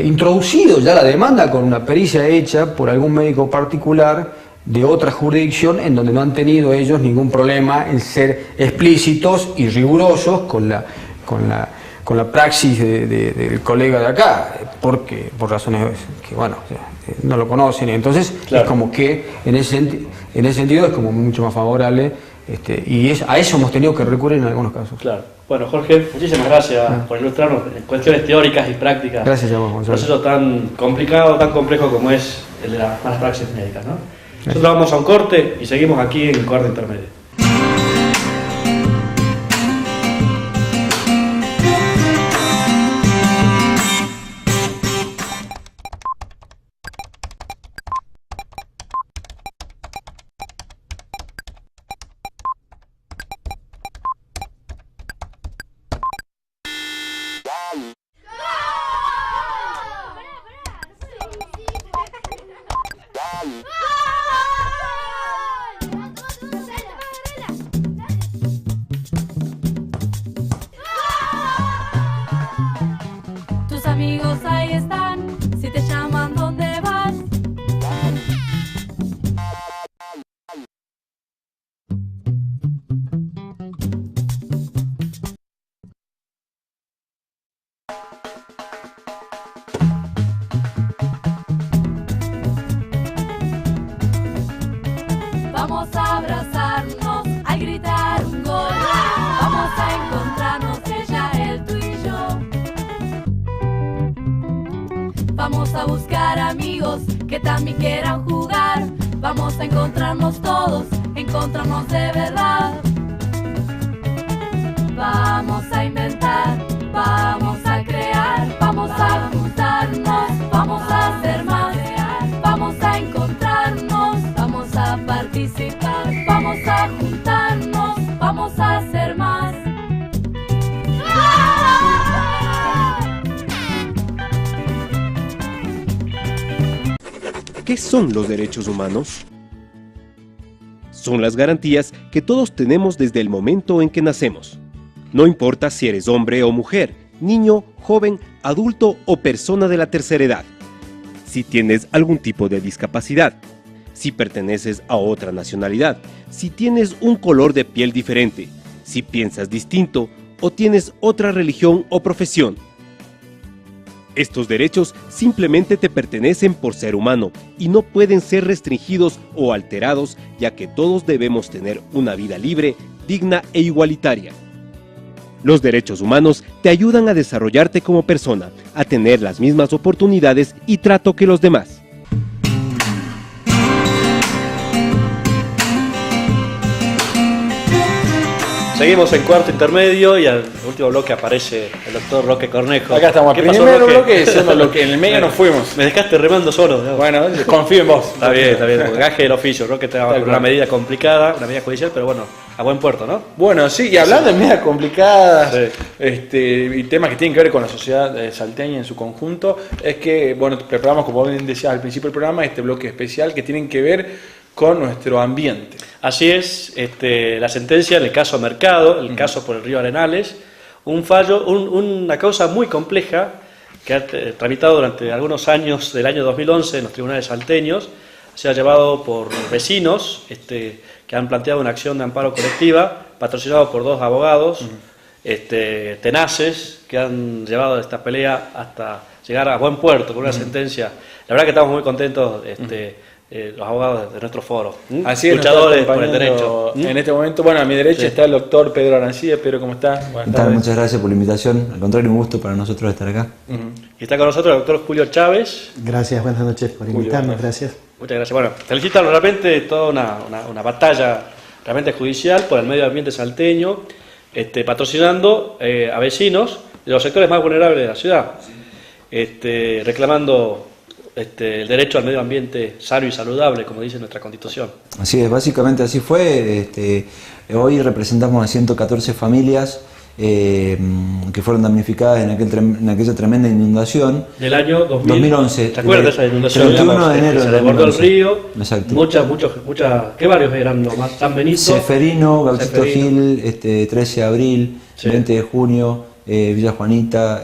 Speaker 6: introducido ya la demanda con una pericia hecha por algún médico particular de otra jurisdicción, en donde no han tenido ellos ningún problema en ser explícitos y rigurosos con la praxis del colega de acá, porque por razones que, bueno, no lo conocen. Entonces, es como que en ese sentido es como mucho más favorable. Y a eso hemos tenido que recurrir en algunos casos.
Speaker 1: Claro. Bueno, Jorge, muchísimas gracias por ilustrarnos en cuestiones teóricas y prácticas.
Speaker 6: Gracias a vos, Gonzalo.
Speaker 1: Un proceso tan complicado, tan complejo como es el de las malas praxis médicas, ¿no? Nosotros vamos a un corte y seguimos aquí en Cuarto Intermedio.
Speaker 4: Tus amigos ahí están, si te llaman, ¿dónde vas? Vamos a abrazarnos, a gritar un gol. Vamos a encontrarnos, ella, él, tú y yo. Vamos a buscar amigos que también quieran jugar. Vamos a encontrarnos todos, encontrarnos de verdad. Vamos a inventar, vamos a crear, vamos a juntarnos, vamos a hacer más. Vamos a encontrarnos, vamos a participar, vamos a juntarnos, vamos a hacer más.
Speaker 5: ¿Qué son los derechos humanos? Son las garantías que todos tenemos desde el momento en que nacemos. No importa si eres hombre o mujer, niño, joven, adulto o persona de la tercera edad. Si tienes algún tipo de discapacidad, si perteneces a otra nacionalidad, si tienes un color de piel diferente, si piensas distinto o tienes otra religión o profesión. Estos derechos simplemente te pertenecen por ser humano y no pueden ser restringidos o alterados, ya que todos debemos tener una vida libre, digna e igualitaria. Los derechos humanos te ayudan a desarrollarte como persona, a tener las mismas oportunidades y trato que los demás.
Speaker 1: Seguimos en cuarto intermedio y al último bloque aparece el doctor Roque Cornejo.
Speaker 2: Acá estamos,
Speaker 1: ¿Qué pasó,
Speaker 2: primero
Speaker 1: Roque?
Speaker 2: bloque, segundo bloque, en el medio nos fuimos.
Speaker 1: Me dejaste remando solo. ¿No?
Speaker 2: Bueno, confío en vos.
Speaker 1: Está bien, gaje del oficio. Roque te va con una medida complicada, una medida judicial, pero bueno, a buen puerto, ¿no?
Speaker 2: Bueno, sí, y hablando de medidas complicadas
Speaker 1: Sí.
Speaker 2: y temas que tienen que ver con la sociedad salteña en su conjunto, es que, bueno, preparamos, como bien decías al principio del programa, este bloque especial que tienen que ver con nuestro ambiente.
Speaker 1: Así es, la sentencia en el caso Mercado, el caso por el río Arenales, un fallo, una causa muy compleja que ha tramitado durante algunos años del año 2011 en los tribunales salteños, se ha llevado por vecinos que han planteado una acción de amparo colectiva, patrocinado por dos abogados tenaces, que han llevado esta pelea hasta llegar a buen puerto con una sentencia. La verdad que estamos muy contentos, los abogados de nuestro foro,
Speaker 2: Así es,
Speaker 1: luchadores por el derecho.
Speaker 2: En este momento, bueno, a mi derecha está el doctor Pedro Arancía. Pedro, ¿cómo estás? Buenas tardes.
Speaker 7: Muchas gracias por la invitación. Al contrario, un gusto para nosotros estar acá.
Speaker 1: Y está con nosotros el doctor Julio Chávez.
Speaker 8: Gracias, buenas noches por invitarnos, gracias.
Speaker 1: Muchas gracias. Bueno, felicitan realmente toda una batalla realmente judicial por el medio ambiente salteño, patrocinando a vecinos de los sectores más vulnerables de la ciudad, reclamando el derecho al medio ambiente sano y saludable, como dice nuestra Constitución.
Speaker 7: Así es, básicamente así fue. Hoy representamos a 114 familias que fueron damnificadas en aquella tremenda inundación.
Speaker 1: Del año
Speaker 7: 2011.
Speaker 1: ¿Te acuerdas de esa inundación?
Speaker 7: 31 de enero
Speaker 1: se
Speaker 7: del
Speaker 1: desbordó el
Speaker 7: 2011.
Speaker 1: río.
Speaker 7: Exacto.
Speaker 1: Muchas, ¿qué barrios eran los más San Benito?
Speaker 7: Seferino, Gauchito
Speaker 1: Seferino.
Speaker 7: Gil, 13 de abril,
Speaker 1: Sí.
Speaker 7: 20 de junio, Villa Juanita,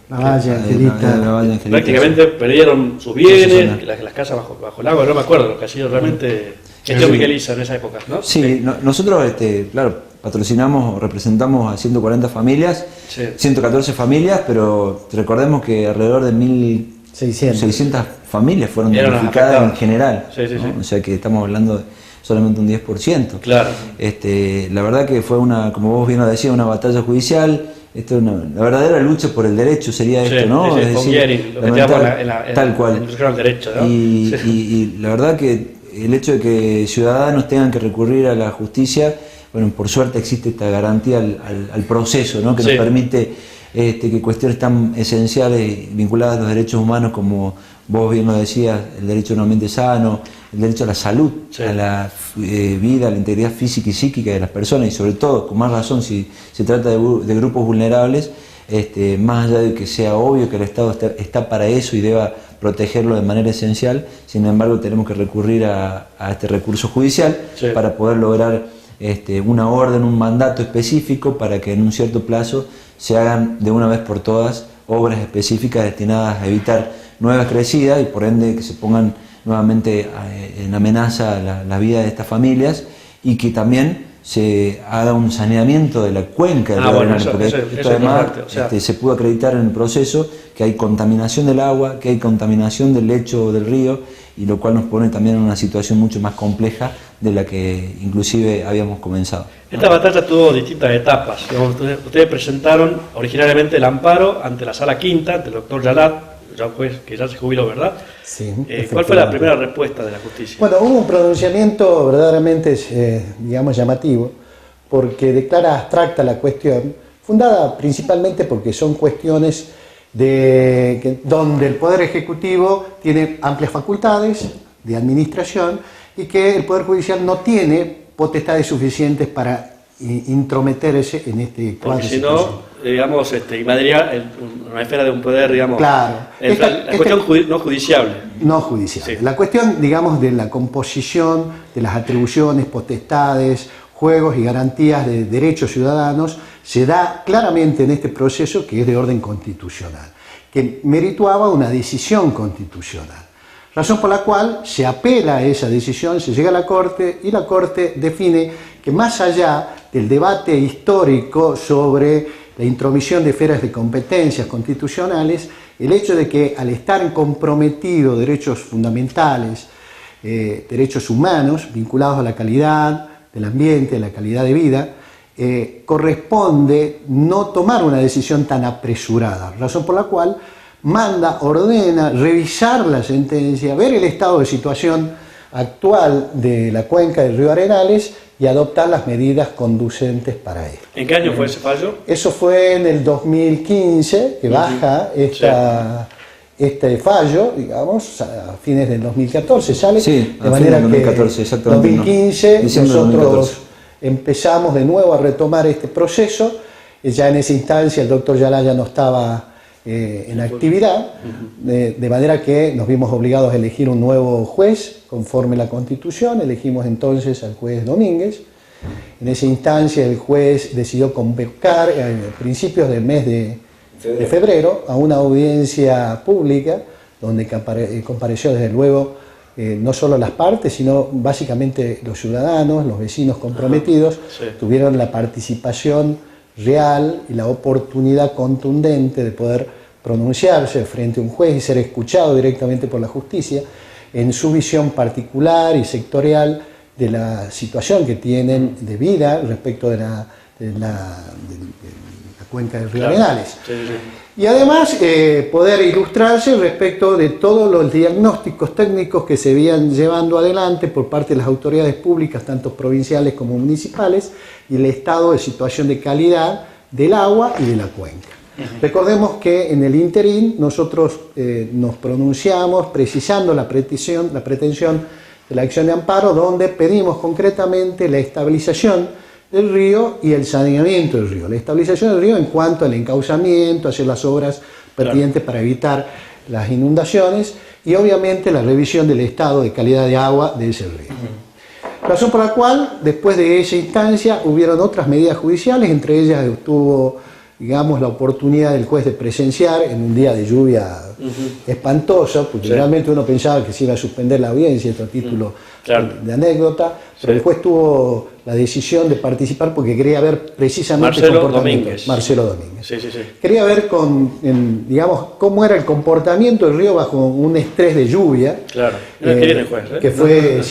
Speaker 8: La Valle, Angelita.
Speaker 7: La Valle, Angelita.
Speaker 1: Prácticamente perdieron sus bienes, las casas bajo el agua, no me acuerdo lo que ha sido realmente gestión Migueliza en esa época, ¿no?
Speaker 7: Sí, nosotros, claro, patrocinamos o representamos a 140 familias,
Speaker 1: Sí.
Speaker 7: 114 familias, pero recordemos que alrededor de 1.600 familias fueron
Speaker 1: Eran
Speaker 7: damnificadas
Speaker 1: afectadas.
Speaker 7: en general.
Speaker 1: Sí, sí,
Speaker 7: ¿no?
Speaker 1: sí.
Speaker 7: O sea que estamos hablando de solamente un 10%.
Speaker 1: Claro.
Speaker 7: La verdad que fue como vos bien lo decías, una batalla judicial. La verdadera lucha por el derecho sería
Speaker 1: Sí,
Speaker 7: esto, ¿no?
Speaker 1: sí,
Speaker 7: Es
Speaker 1: con
Speaker 7: decir,
Speaker 1: Gueri, lo
Speaker 7: lamentar-
Speaker 1: metíamos
Speaker 7: tal cual.
Speaker 1: en el derecho, ¿no?
Speaker 7: Y,
Speaker 1: Sí.
Speaker 7: y la verdad que el hecho de que ciudadanos tengan que recurrir a la justicia, bueno, por suerte existe esta garantía al proceso, ¿no? Que
Speaker 1: Sí.
Speaker 7: nos permite que cuestiones tan esenciales vinculadas a los derechos humanos como vos bien lo decías, el derecho a un ambiente sano, el derecho a la salud,
Speaker 1: Sí.
Speaker 7: a la vida, a la integridad física y psíquica de las personas, y sobre todo, con más razón, si se trata de grupos vulnerables, más allá de que sea obvio que el Estado está para eso y deba protegerlo de manera esencial, sin embargo tenemos que recurrir a este recurso judicial
Speaker 1: Sí.
Speaker 7: para poder lograr una orden, un mandato específico para que en un cierto plazo se hagan de una vez por todas obras específicas destinadas a evitar nuevas crecidas y por ende que se pongan nuevamente en amenaza la vida de estas familias y que también se haga un saneamiento de la cuenca del río
Speaker 1: Bueno,
Speaker 7: Arenales, porque
Speaker 1: eso
Speaker 7: esto
Speaker 1: es
Speaker 7: además
Speaker 1: importante, o sea,
Speaker 7: se pudo acreditar en el proceso que hay contaminación del agua, que hay contaminación del lecho del río, y lo cual nos pone también en una situación mucho más compleja de la que inclusive habíamos comenzado.
Speaker 1: Esta batalla tuvo distintas etapas. Digamos, ustedes presentaron originalmente el amparo ante la Sala Quinta, ante el doctor Yalat, ya un juez que ya se jubiló, ¿verdad?
Speaker 8: Sí,
Speaker 1: ¿Cuál fue la primera respuesta de la justicia?
Speaker 8: Bueno, hubo un pronunciamiento verdaderamente, digamos, llamativo, porque declara abstracta la cuestión, fundada principalmente porque son cuestiones donde el Poder Ejecutivo tiene amplias facultades de administración y que el Poder Judicial no tiene potestades suficientes para intrometerse en este cuadro.
Speaker 1: Porque si no, digamos, invadiría una esfera de un poder, digamos,
Speaker 8: Claro.
Speaker 1: la cuestión no judiciable.
Speaker 8: No judicial.
Speaker 1: Sí.
Speaker 8: La cuestión, digamos, de la composición de las atribuciones, potestades, juegos y garantías de derechos ciudadanos se da claramente en este proceso que es de orden constitucional, que merituaba una decisión constitucional. Razón por la cual se apela a esa decisión, se llega a la Corte y la Corte define que más allá del debate histórico sobre la intromisión de esferas de competencias constitucionales, el hecho de que al estar comprometidos derechos fundamentales, derechos humanos vinculados a la calidad del ambiente, a la calidad de vida, corresponde no tomar una decisión tan apresurada, razón por la cual ordena revisar la sentencia, ver el estado de situación actual de la cuenca del río Arenales y adoptar las medidas conducentes para ello.
Speaker 1: ¿En qué año fue ese fallo?
Speaker 8: Eso fue en el 2015, que baja este fallo, digamos, a fines del 2014 sale,
Speaker 7: Sí,
Speaker 8: de manera que
Speaker 7: 2014, exactamente,
Speaker 8: 2015
Speaker 7: diciembre del
Speaker 8: nosotros
Speaker 7: 2014.
Speaker 8: empezamos de nuevo a retomar este proceso. Ya en esa instancia el doctor Yalaya no estaba en actividad, de manera que nos vimos obligados a elegir un nuevo juez conforme la Constitución. Elegimos entonces al juez Domínguez. En esa instancia el juez decidió convocar a principios del mes de febrero a una audiencia pública donde compareció desde luego no solo las partes, sino básicamente los ciudadanos, los vecinos comprometidos. Tuvieron la participación real y la oportunidad contundente de poder pronunciarse frente a un juez y ser escuchado directamente por la justicia en su visión particular y sectorial de la situación que tienen de vida respecto de la cuenca del río Arenales. Y además poder ilustrarse respecto de todos los diagnósticos técnicos que se venían llevando adelante por parte de las autoridades públicas, tanto provinciales como municipales, y el estado de situación de calidad del agua y de la cuenca. Recordemos que en el interín nosotros nos pronunciamos precisando la pretensión de la acción de amparo, donde pedimos concretamente la estabilización del río y el saneamiento del río. La estabilización del río en cuanto al encauzamiento, hacer las obras pertinentes para evitar las inundaciones y obviamente la revisión del estado de calidad de agua de ese río. Razón por la cual, después de esa instancia, hubieron otras medidas judiciales, entre ellas tuvo, digamos, la oportunidad del juez de presenciar en un día de lluvia espantosa, porque realmente uno pensaba que se iba a suspender la audiencia, otro título de anécdota, pero el juez tuvo la decisión de participar porque quería ver precisamente
Speaker 1: Marcelo Domínguez.
Speaker 8: Marcelo Domínguez. Quería ver digamos, cómo era el comportamiento del río bajo un estrés de lluvia.
Speaker 1: Claro, no viene el juez,
Speaker 8: que fue,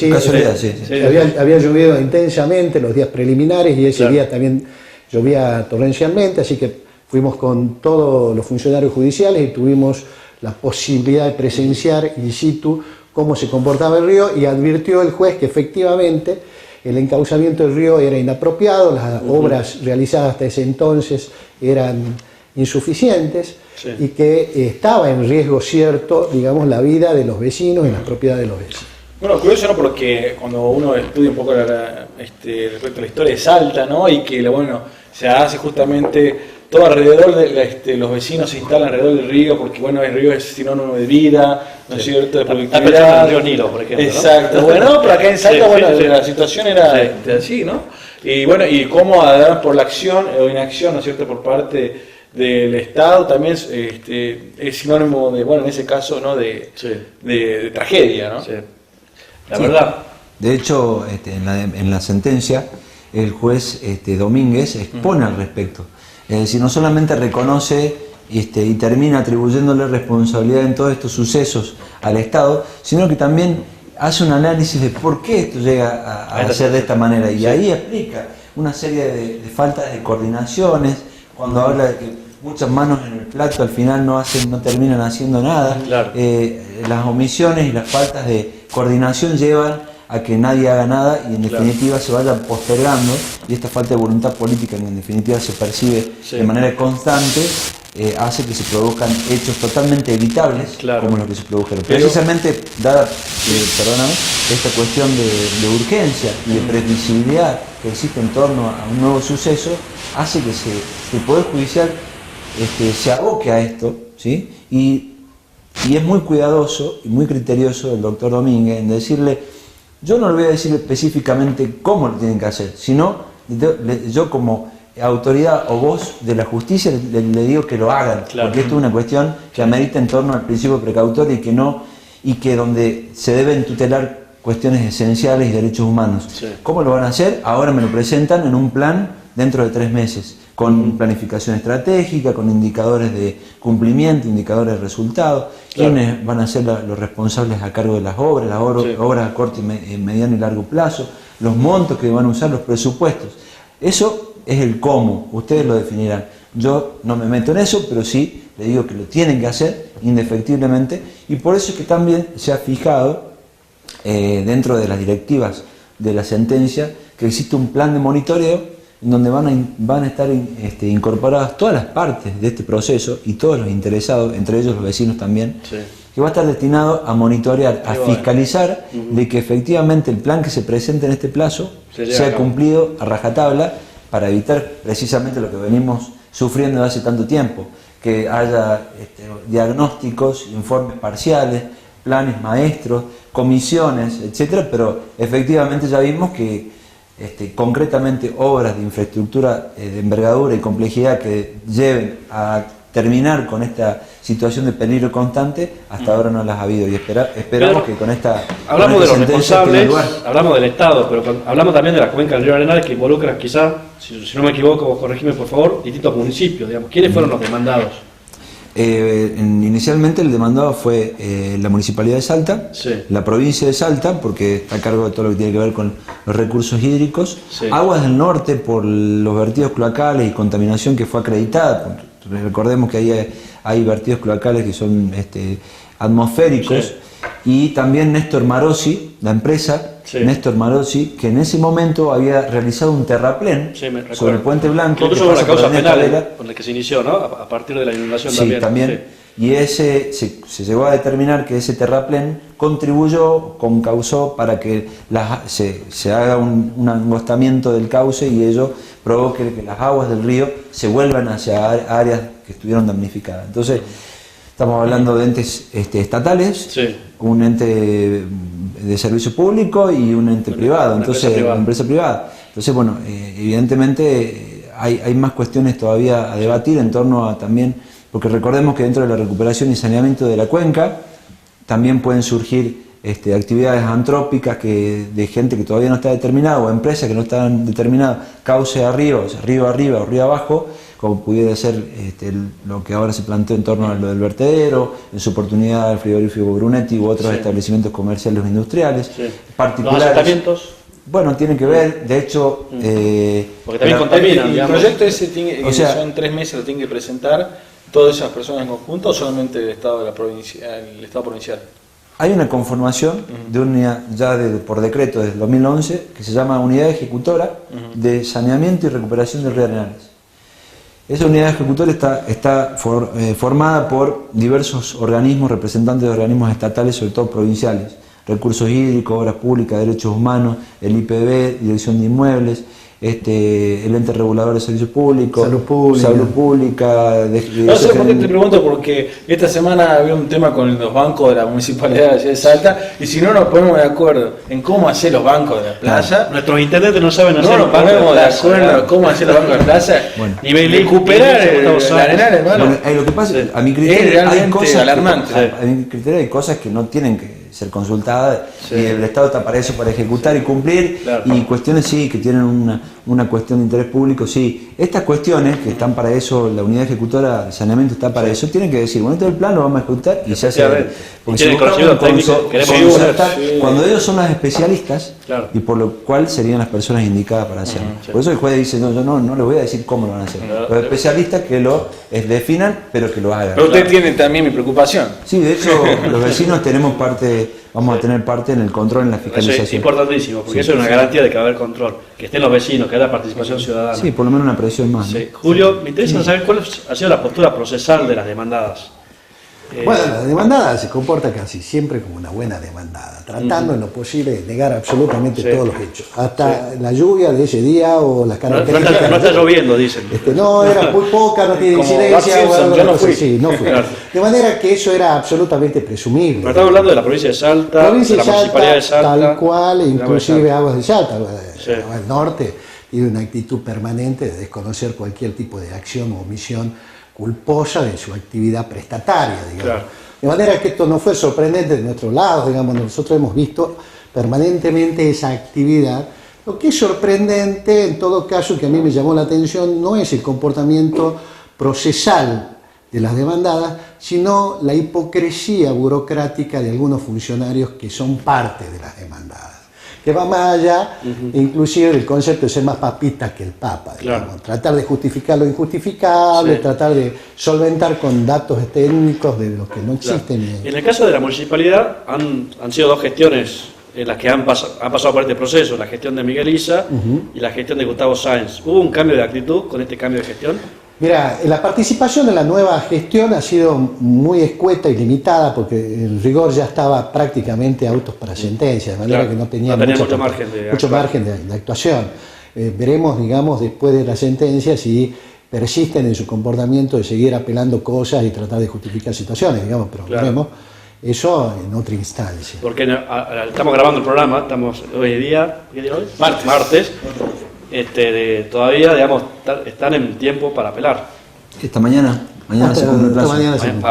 Speaker 8: había llovido intensamente los días preliminares y ese día también llovía torrencialmente, así que fuimos con todos los funcionarios judiciales y tuvimos la posibilidad de presenciar in situ cómo se comportaba el río y advirtió el juez que efectivamente el encauzamiento del río era inapropiado, las obras realizadas hasta ese entonces eran insuficientes y que estaba en riesgo cierto, digamos, la vida de los vecinos y las propiedades de los vecinos.
Speaker 2: Bueno, curioso, ¿no? Porque cuando uno estudia un poco respecto a la historia de Salta, ¿no? Y que, bueno, se hace justamente todo alrededor de los vecinos se instalan alrededor del río, porque, bueno, el río es sinónimo de vida, ¿no es cierto?, de productividad.
Speaker 1: El río Nilo, por ejemplo.
Speaker 2: Exacto. ¿No? Bueno, pero acá en Salta, la situación era así, ¿no? Y bueno, y cómo además por la acción o inacción, ¿no es cierto?, por parte del Estado también es sinónimo de, bueno, en ese caso, ¿no?, de tragedia, ¿no?
Speaker 1: La verdad.
Speaker 7: De hecho, en la sentencia, el juez Domínguez expone al respecto. Es decir, no solamente reconoce y termina atribuyéndole responsabilidad en todos estos sucesos al Estado, sino que también hace un análisis de por qué esto llega a ser de esta manera. Y ahí explica una serie de faltas de coordinaciones, cuando habla de que muchas manos en el plato al final no terminan haciendo nada. Las omisiones y las faltas de coordinación llevan a que nadie haga nada y en definitiva se vayan postergando, y esta falta de voluntad política en definitiva se percibe de manera constante, hace que se produzcan hechos totalmente evitables,
Speaker 1: Claro.
Speaker 7: como los que se produjeron.
Speaker 1: Pero-
Speaker 7: Precisamente, dada perdóname, esta cuestión de urgencia y de previsibilidad que existe en torno a un nuevo suceso, hace que el Poder Judicial se aboque a esto, ¿sí? Y es muy cuidadoso y muy criterioso el doctor Domínguez en decirle, yo no le voy a decir específicamente cómo lo tienen que hacer, sino yo como autoridad o voz de la justicia le digo que lo hagan,
Speaker 1: Claro.
Speaker 7: porque esto es una cuestión que amerita en torno al principio precautorio y que donde se deben tutelar cuestiones esenciales y derechos humanos.
Speaker 1: Sí.
Speaker 7: ¿Cómo lo van a hacer? Ahora me lo presentan en un plan dentro de 3 meses, con planificación estratégica, con indicadores de cumplimiento, indicadores de resultados,
Speaker 1: Claro.
Speaker 7: quiénes van a ser los responsables a cargo de las obras,
Speaker 1: Sí.
Speaker 7: obras a corto, mediano y largo plazo, los montos que van a usar, los presupuestos. Eso es el cómo, ustedes lo definirán. Yo no me meto en eso, pero sí le digo que lo tienen que hacer indefectiblemente, y por eso es que también se ha fijado dentro de las directivas de la sentencia que existe un plan de monitoreo en donde van a estar incorporadas todas las partes de este proceso y todos los interesados, entre ellos los vecinos también,
Speaker 1: Sí.
Speaker 7: que va a estar destinado a monitorear, a
Speaker 1: Qué bueno.
Speaker 7: fiscalizar de que efectivamente el plan que se presente en este plazo
Speaker 1: Se lleve a
Speaker 7: sea
Speaker 1: cabo.
Speaker 7: cumplido a rajatabla, para evitar precisamente lo que venimos sufriendo desde hace tanto tiempo, que haya diagnósticos, informes parciales, planes maestros, comisiones, etcétera, pero efectivamente ya vimos que concretamente obras de infraestructura de envergadura y complejidad que lleven a terminar con esta situación de peligro constante, hasta ahora no las ha habido, y esperamos
Speaker 1: Pero
Speaker 7: que con esta
Speaker 1: hablamos de los
Speaker 7: sentencia tenga
Speaker 1: responsables,
Speaker 7: lugar.
Speaker 1: hablamos del Estado, pero hablamos también de la cuenca del río Arenal, que involucra quizá, si no me equivoco, vos corregime por favor, distintos municipios, digamos. ¿Quiénes fueron los demandados?
Speaker 7: Inicialmente el demandado fue la Municipalidad de Salta,
Speaker 1: Sí.
Speaker 7: la provincia de Salta, porque está a cargo de todo lo que tiene que ver con los recursos hídricos,
Speaker 1: Sí.
Speaker 7: Aguas del Norte por los vertidos cloacales y contaminación que fue acreditada. Recordemos que ahí hay vertidos cloacales que son atmosféricos,
Speaker 1: Sí.
Speaker 7: y también Néstor Marosi, la empresa
Speaker 1: Sí.
Speaker 7: Néstor Marosi, que en ese momento había realizado un terraplén
Speaker 1: Sí, me recuerdo.
Speaker 7: sobre el Puente Blanco,
Speaker 1: Que incluso
Speaker 7: que
Speaker 1: hubo una
Speaker 7: pasa por
Speaker 1: causa
Speaker 7: Ernesto
Speaker 1: penal
Speaker 7: Varela.
Speaker 1: con la que se inició, ¿no? A partir de la inundación
Speaker 7: Sí,
Speaker 1: también. Sí.
Speaker 7: Y ese se llegó a determinar que ese terraplén causó para que se haga un angostamiento del cauce, y ello provoque que las aguas del río se vuelvan hacia áreas que estuvieron damnificadas. Entonces, estamos hablando de entes estatales,
Speaker 1: Sí.
Speaker 7: un ente de servicio público y un ente privado,
Speaker 1: una
Speaker 7: entonces
Speaker 1: empresa privada.
Speaker 7: una empresa privada. Entonces, bueno, evidentemente hay más cuestiones todavía a debatir en torno a también, porque recordemos que dentro de la recuperación y saneamiento de la cuenca también pueden surgir actividades antrópicas de gente que todavía no está determinada, o empresas que no están determinadas, cauce arriba, o sea, río arriba o río abajo, como pudiera ser lo que ahora se planteó en torno a lo del vertedero, en su oportunidad el frigorífico Brunetti u otros
Speaker 1: Sí.
Speaker 7: establecimientos comerciales o industriales,
Speaker 1: Sí. Los
Speaker 7: particulares.
Speaker 1: asentamientos,
Speaker 7: Bueno, tienen que ver, de hecho...
Speaker 1: porque también
Speaker 7: la-
Speaker 1: contaminan,
Speaker 2: ¿El
Speaker 1: digamos.
Speaker 2: proyecto ese tiene,
Speaker 7: O sea-
Speaker 2: son 3 meses, lo tienen que presentar todas esas personas en conjunto, o solamente el Estado de la provincia, el Estado provincial?
Speaker 7: Hay una conformación de unidad ya por decreto desde el 2011 que se llama Unidad Ejecutora de Saneamiento y Recuperación del Río Arenales. Esa unidad ejecutora está formada por diversos organismos, representantes de organismos estatales, sobre todo provinciales: recursos hídricos, obras públicas, derechos humanos, el IPB, Dirección de Inmuebles, el ente regulador de servicios públicos,
Speaker 8: Salud pública.
Speaker 7: salud pública,
Speaker 2: No sé por qué te pregunto, porque esta semana había un tema con los bancos de la Municipalidad de la Ciudad de Salta, y si no nos ponemos de acuerdo en cómo hacer los bancos de la playa,
Speaker 1: Nuestros intendentes no saben hacer
Speaker 2: no nos
Speaker 1: un banco
Speaker 2: ponemos de
Speaker 1: plaza,
Speaker 2: acuerdo
Speaker 1: ¿verdad?
Speaker 2: en cómo hacer los bancos de plaza,
Speaker 7: Bueno.
Speaker 1: Nivel
Speaker 2: recuperar
Speaker 1: Gustavo
Speaker 2: el
Speaker 1: Sáenz.
Speaker 2: Arenal, hermano.
Speaker 7: Bueno, lo que pasa es que a mi
Speaker 2: Es
Speaker 7: criterio hay
Speaker 2: realmente
Speaker 7: cosas
Speaker 2: alarmante.
Speaker 7: a mi criterio hay cosas que no tienen que ser consultadas,
Speaker 1: Sí.
Speaker 7: y el Estado está para eso, para ejecutar y cumplir,
Speaker 1: Claro.
Speaker 7: y cuestiones sí que tienen una cuestión de interés público, sí. Estas cuestiones que están para eso, la unidad ejecutora de saneamiento está para eso, tienen que decir, bueno, este es el plan, lo vamos a ejecutar y se hace.
Speaker 1: Efectivamente.
Speaker 7: Porque
Speaker 1: Tienen
Speaker 7: buscamos
Speaker 1: conocimiento técnico, queremos
Speaker 7: concertar,
Speaker 2: sí.
Speaker 7: cuando ellos son los especialistas,
Speaker 1: Claro.
Speaker 7: y por lo cual serían las personas indicadas para hacerlo.
Speaker 1: sí.
Speaker 7: Por eso el juez dice, no, yo no les voy a decir cómo lo van a hacer.
Speaker 1: No,
Speaker 7: Los especialistas que lo definan, pero que lo hagan.
Speaker 2: Pero usted tiene también mi preocupación.
Speaker 7: Sí, de hecho, los vecinos tenemos vamos a tener parte en el control, en la
Speaker 1: Eso es
Speaker 7: fiscalización.
Speaker 1: importantísimo, porque
Speaker 7: Sí.
Speaker 1: eso es una garantía de que va a haber control. Que estén los vecinos, que haya participación ciudadana.
Speaker 7: Sí, por lo menos una presión más.
Speaker 1: Sí. Julio, me interesa saber cuál ha sido la postura procesal de las demandadas.
Speaker 8: Bueno, la demandada se comporta casi siempre como una buena demandada, tratando en lo posible de negar absolutamente todos los hechos, hasta la lluvia de ese día o las características.
Speaker 1: No está lloviendo, dicen.
Speaker 8: No, era muy poca, no tiene incidencia,
Speaker 2: yo no fui.
Speaker 8: Sí, no fui.
Speaker 1: Claro.
Speaker 8: De manera que eso era absolutamente presumible.
Speaker 1: Pero estamos hablando de la provincia de Salta,
Speaker 8: Provincia
Speaker 1: de la
Speaker 8: de
Speaker 1: municipalidad de Salta.
Speaker 8: tal cual, inclusive Aguas de Salta,
Speaker 1: Sí.
Speaker 8: al norte, tiene una actitud permanente de desconocer cualquier tipo de acción o omisión culposa de su actividad prestataria, digamos.
Speaker 1: Claro.
Speaker 8: De manera que esto no fue sorprendente de nuestro lado, digamos, nosotros hemos visto permanentemente esa actividad. Lo que es sorprendente, en todo caso, que a mí me llamó la atención, no es el comportamiento procesal de las demandadas, sino la hipocresía burocrática de algunos funcionarios que son parte de las demandadas, que va más allá, inclusive del concepto de ser más papista que el Papa, digamos.
Speaker 1: Claro.
Speaker 8: Tratar de justificar lo injustificable, tratar de solventar con datos técnicos de los que no existen.
Speaker 1: Claro. En el caso de la municipalidad han sido dos gestiones en las que han pasado por este proceso, la gestión de Miguel Isa y la gestión de Gustavo Sáenz. ¿Hubo un cambio de actitud con este cambio de gestión?
Speaker 8: Mira, la participación de la nueva gestión ha sido muy escueta y limitada porque el rigor ya estaba prácticamente autos para sentencia, de manera que no tenía mucho margen de actuación. Veremos, digamos, después de la sentencia si persisten en su comportamiento de seguir apelando cosas y tratar de justificar situaciones, digamos, pero veremos eso en otra instancia.
Speaker 1: Porque estamos grabando el programa, estamos hoy día, ¿qué día hoy? Martes. Todavía, digamos, están en tiempo para apelar.
Speaker 7: Esta mañana se cumple el plazo.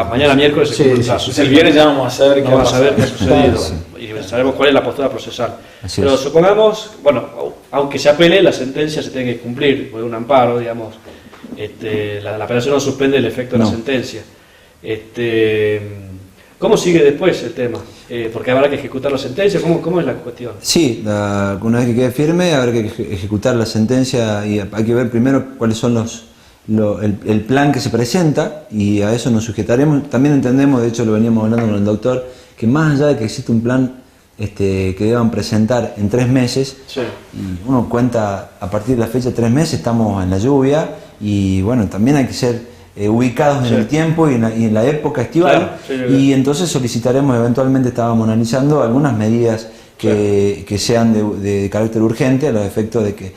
Speaker 1: Mañana miércoles se cumple el plazo.
Speaker 2: El viernes ya vamos a saber qué
Speaker 1: ha sucedido y sabemos cuál es la postura procesal. Pero supongamos, bueno, aunque se apele, la sentencia se tiene que cumplir por un amparo, digamos. La apelación no suspende el efecto de la sentencia. ¿Cómo sigue después el tema? Porque habrá que ejecutar la sentencia. ¿Cómo es la cuestión?
Speaker 7: Sí, una vez que quede firme habrá que ejecutar la sentencia y hay que ver primero cuáles son el plan que se presenta y a eso nos sujetaremos. También entendemos, de hecho lo veníamos hablando con el doctor, que más allá de que existe un plan que deban presentar en 3 meses, y uno cuenta a partir de la fecha 3 meses, estamos en la lluvia y bueno, también hay que ser ubicados en el tiempo y en la época estival, y entonces solicitaremos, eventualmente estábamos analizando algunas medidas que sean de carácter urgente a los efectos de que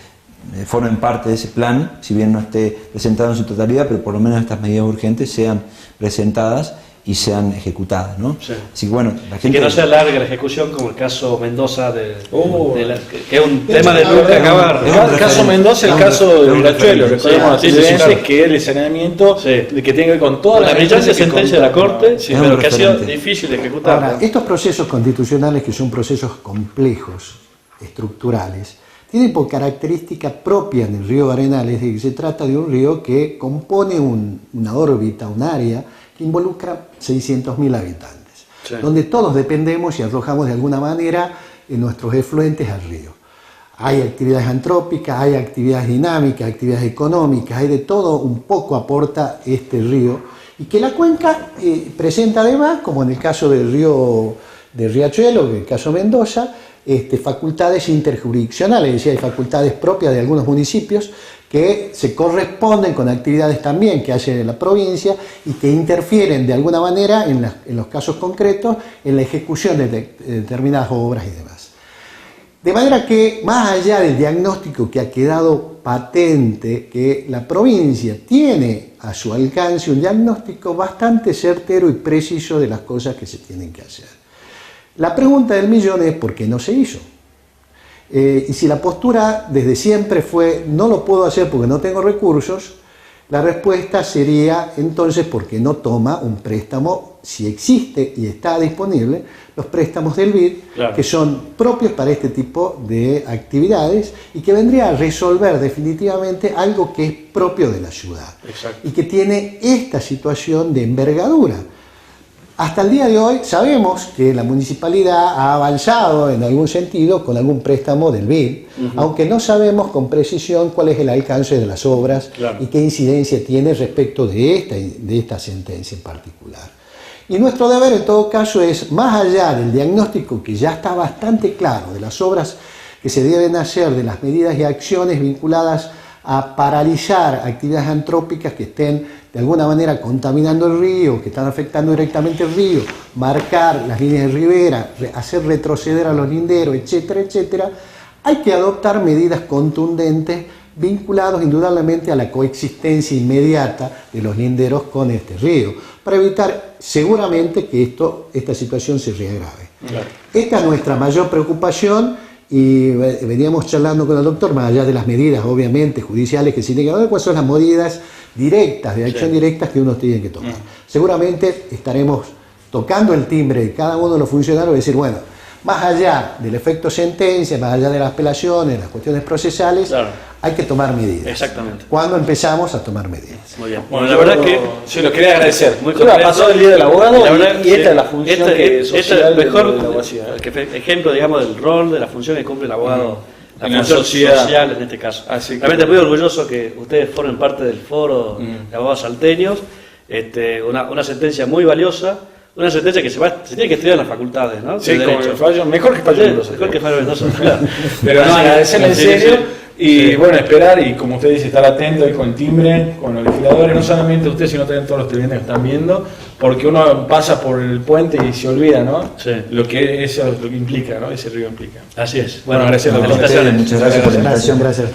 Speaker 7: formen parte de ese plan, si bien no esté presentado en su totalidad, pero por lo menos estas medidas urgentes sean presentadas y sean ejecutadas, ¿no? Así que bueno, la gente...
Speaker 1: Y que no sea larga la ejecución como el caso Mendoza, que es un tema de nunca acabar.
Speaker 2: El caso Mendoza, el caso de Riachuelo, recordemos que el saneamiento que tiene que ver con toda
Speaker 1: la brillante sentencia de la Corte, pero que ha sido difícil de ejecutar.
Speaker 8: Ahora, estos procesos constitucionales, que son procesos complejos, estructurales, tienen por característica propia del río Arenales de que se trata de un río que compone una órbita, un área que involucra 600.000 habitantes, donde todos dependemos y arrojamos de alguna manera en nuestros efluentes al río. Hay actividades antrópicas, hay actividades dinámicas, actividades económicas, hay de todo un poco aporta este río, y que la cuenca presenta además, como en el caso del río de Riachuelo, en el caso Mendoza, facultades interjurisdiccionales, es decir, hay facultades propias de algunos municipios que se corresponden con actividades también que hace la provincia y que interfieren de alguna manera en los casos concretos en la ejecución de determinadas obras y demás. De manera que, más allá del diagnóstico que ha quedado patente, que la provincia tiene a su alcance un diagnóstico bastante certero y preciso de las cosas que se tienen que hacer. La pregunta del millón es ¿por qué no se hizo? Y si la postura desde siempre fue no lo puedo hacer porque no tengo recursos, la respuesta sería entonces ¿por qué no toma un préstamo si existe y está disponible los préstamos del BID, que son propios para este tipo de actividades y que vendría a resolver definitivamente algo que es propio de la ciudad y que tiene esta situación de envergadura? Hasta el día de hoy sabemos que la municipalidad ha avanzado en algún sentido con algún préstamo del BID, aunque no sabemos con precisión cuál es el alcance de las obras y qué incidencia tiene respecto de esta sentencia en particular. Y nuestro deber en todo caso es, más allá del diagnóstico que ya está bastante claro de las obras que se deben hacer de las medidas y acciones vinculadas a paralizar actividades antrópicas que estén de alguna manera contaminando el río, que están afectando directamente el río, marcar las líneas de ribera, hacer retroceder a los linderos, etcétera, etcétera, hay que adoptar medidas contundentes vinculados indudablemente a la coexistencia inmediata de los linderos con este río, para evitar seguramente que esta situación se reagrave. Claro. Esta es nuestra mayor preocupación y veníamos charlando con el doctor, más allá de las medidas obviamente judiciales que se tienen que tomar, cuáles son las medidas directas, de acción directas que uno tiene que tomar. Seguramente estaremos tocando el timbre de cada uno de los funcionarios y decir, bueno, más allá del efecto sentencia, más allá de las apelaciones, las cuestiones procesales, claro, hay que tomar medidas.
Speaker 1: Exactamente.
Speaker 8: ¿Cuándo empezamos a tomar medidas?
Speaker 1: Muy bien. Bueno, la verdad que
Speaker 2: se lo quería agradecer.
Speaker 1: Muy completo.
Speaker 2: Pasó el día del abogado y esta es la función
Speaker 1: social es el mejor ejemplo, digamos, del rol, de la función que cumple el abogado, la función social en este caso. Realmente muy orgulloso que ustedes formen parte del foro de abogados salteños. Una sentencia muy valiosa. Una sentencia que se tiene que estudiar en las facultades, ¿no?
Speaker 2: Sí, como el fallo, mejor que fallo Mendoza.
Speaker 1: Mejor que fallo Mendoza, claro.
Speaker 2: Pero no, agradecerle en serio y bueno, esperar y como usted dice, estar atento ahí con el timbre, con los legisladores, no solamente usted, sino también todos los televidentes que están viendo, porque uno pasa por el puente y se olvida, ¿no? Sí. Lo que implica, ¿no? Ese río implica.
Speaker 1: Así es.
Speaker 2: Bueno, agradecerle.
Speaker 3: Muchas gracias por la invitación. Gracias.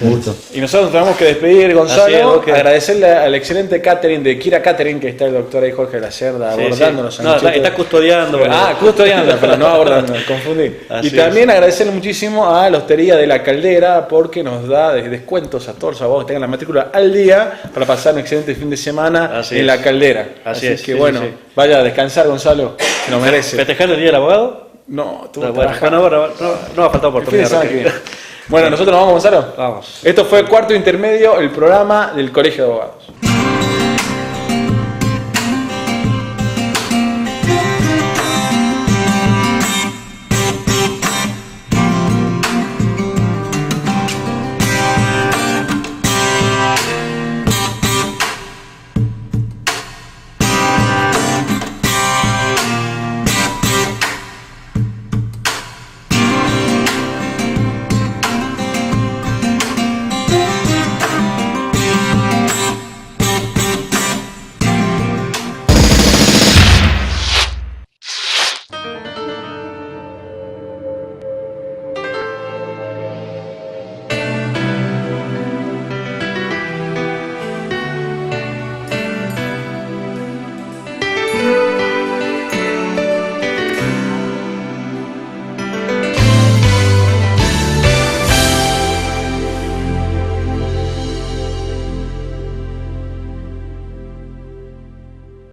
Speaker 2: Y nosotros tenemos que despedir, Gonzalo, agradecerle al excelente catering de Kira Catering, que está el doctor ahí Jorge Lacerda abordándonos.
Speaker 1: Sí. No, está custodiando.
Speaker 2: Custodiando, pero no abordando, confundí. Y también agradecerle muchísimo a la Hostería de la Caldera, porque nos da descuentos a todos los abogados que tengan la matrícula al día para pasar un excelente fin de semana en la Caldera. Así es que bueno, vaya a descansar, Gonzalo, que nos merece.
Speaker 1: ¿Festejar el Día del Abogado?
Speaker 2: No,
Speaker 1: no va a faltar oportunidad.
Speaker 2: Bueno, nosotros nos vamos, Gonzalo.
Speaker 1: Vamos.
Speaker 2: Esto fue Cuarto Intermedio, el programa del Colegio de Abogados.